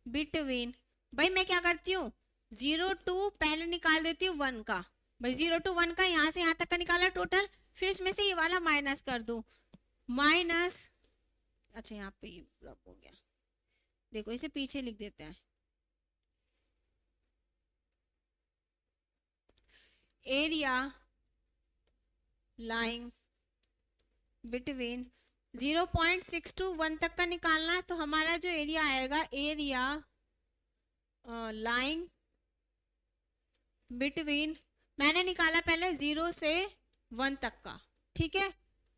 बिटवीन, भाई मैं क्या करती हूँ 0 to पहले निकाल देती हूँ 1 का। भाई 0 to 1 का यहाँ से यहाँ तक का निकाला टोटल, फिर इसमें से ये वाला माइनस कर दूं, माइनस, अच्छा यहाँ पे ये ड्रॉप हो गया, देखो इसे पीछे लिख देते हैं, एरिया लाइंग बिटवीन 0.6 to 1 तक का निकालना है। तो हमारा जो एरिया आएगा, एरिया लाइंग बिटवीन, मैंने निकाला पहले 0 से 1 तक का, ठीक है,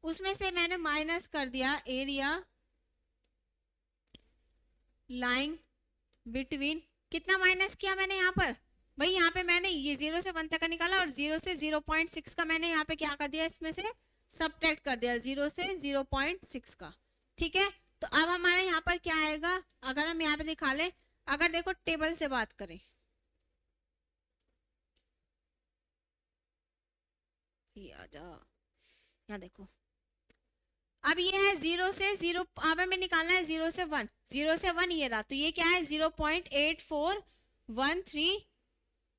उसमें से मैंने माइनस कर दिया एरिया लाइंग बिटवीन, कितना माइनस किया मैंने यहाँ पर, भाई यहाँ पे मैंने ये 0 से 1 तक का निकाला और 0 से 0.6 का मैंने यहाँ पे क्या कर दिया, इसमें से सबट्रैक्ट कर दिया 0 से 0.6 का, ठीक है। तो अब हमारे यहाँ पर क्या आएगा, अगर हम यहाँ पे दिखा लें, अगर देखो टेबल से बात करें, ये आ जा, यहाँ देखो, अब ये है 0 से 0, अब हमें निकालना है 0 से 1, 0 से 1 ये रहा, तो ये क्या है 0.8413,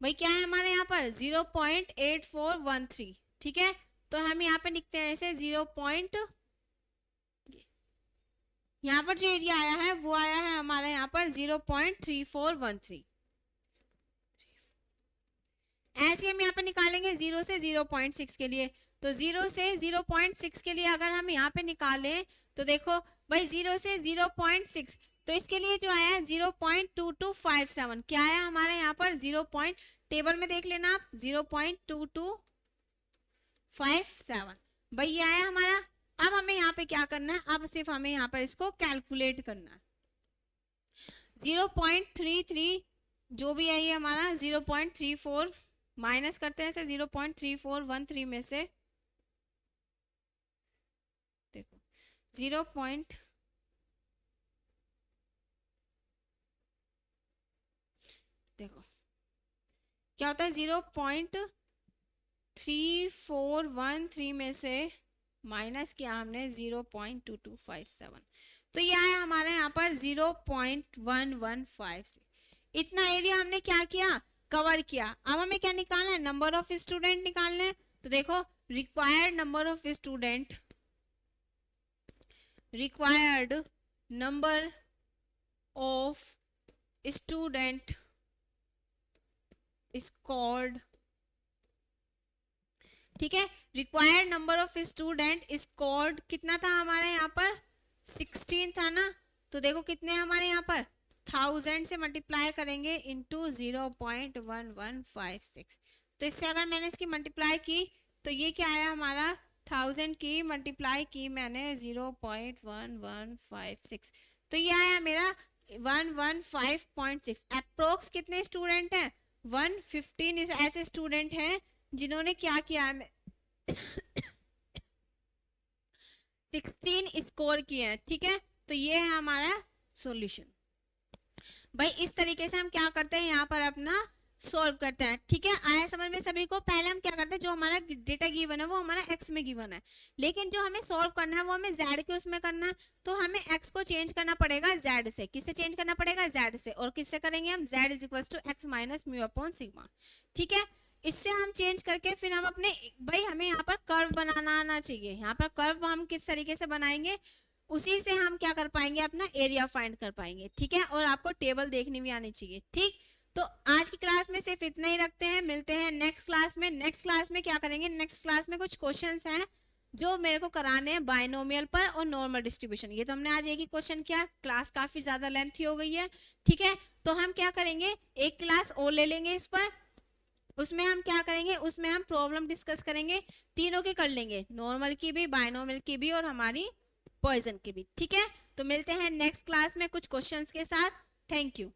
भाई क्या है हमारे यहाँ पर 0.8413, ठीक है। तो हम यहाँ पे लिखते हैं ऐसे 0. यहाँ पर जो एरिया आया है वो आया है हमारा यहाँ पर 0.3413। ऐसे हम यहाँ पे निकालेंगे 0 से 0.6 के लिए। तो 0 से 0.6 के लिए अगर हम यहाँ पे निकालें तो देखो भाई 0 से 0.6, तो इसके लिए जो आया है 0.2257, क्या आया हमारा यहाँ पर 0. टेबल में देख लेना आप 0.2257, भाई ये आया हमारा। अब हमें यहाँ पे क्या करना है, अब सिर्फ हमें यहाँ पर इसको कैलकुलेट करना है। 0.33 जो भी है ये हमारा 0.34 माइनस करते हैं, 0.3413 में से देखो 0. देखो क्या होता है 0.3413 में से माइनस किया हमने 0.2257, तो ये आया हमारे यहाँ पर 0.1156। इतना एरिया हमने क्या किया, कवर किया। अब हमें क्या निकालना है, नंबर ऑफ स्टूडेंट निकालना है। तो देखो required number of student, required number of student scored, ठीक है, required number of student scored कितना था हमारे यहाँ पर 16 था ना। तो देखो कितने हमारे यहाँ पर 1000 से मल्टीप्लाई करेंगे इनटू 0.1156, तो इससे अगर मैंने इसकी मल्टीप्लाई की तो ये क्या आया हमारा 1000 की मल्टीप्लाई की मैंने 0.1156, तो ये आया मेरा 115.6। अप्रोक्स कितने स्टूडेंट हैं? 115 ऐसे स्टूडेंट हैं जिन्होंने क्या किया है 16 स्कोर किए हैं। ठीक है, तो ये है हमारा सॉल्यूशन। भाई इस तरीके से हम क्या करते हैं यहाँ पर अपना सॉल्व करते हैं। ठीक है, आया समझ में सभी को? पहले हम क्या करते हैं, जो हमारा डेटा गिवन है वो हमारा एक्स में गिवन है, लेकिन जो हमें सॉल्व करना है वो हमें जेड के उसमें करना है, तो हमें एक्स को चेंज करना पड़ेगा जेड से। किससे चेंज करना पड़ेगा? जेड से। और किससे करेंगे हम? Z is equal to X minus mu upon sigma. ठीक है, इससे हम चेंज करके फिर हम अपने, भाई हमें यहाँ पर कर्व बनाना आना चाहिए। यहाँ पर कर्व हम किस तरीके से बनाएंगे, उसी से हम क्या कर पाएंगे, अपना एरिया फाइंड कर पाएंगे। ठीक है, और आपको टेबल देखनी भी आनी चाहिए। ठीक, तो आज की क्लास में सिर्फ इतना ही रखते हैं, मिलते हैं नेक्स्ट क्लास में। नेक्स्ट क्लास में क्या करेंगे, नेक्स्ट क्लास में कुछ क्वेश्चंस हैं जो मेरे को कराने हैं बायनोमियल पर और नॉर्मल डिस्ट्रीब्यूशन। ये तो हमने आज एक ही क्वेश्चन किया, क्लास काफी ज्यादा लेंथी हो गई है। ठीक है, तो हम क्या करेंगे, एक क्लास और ले लेंगे इस पर, उसमें हम क्या करेंगे, उसमें हम प्रॉब्लम डिस्कस करेंगे, तीनों की कर लेंगे, नॉर्मल की भी, बायनोमियल की भी और हमारी पॉइजन की भी। ठीक है, तो मिलते हैं नेक्स्ट क्लास में कुछ क्वेश्चंस के साथ। Thank you.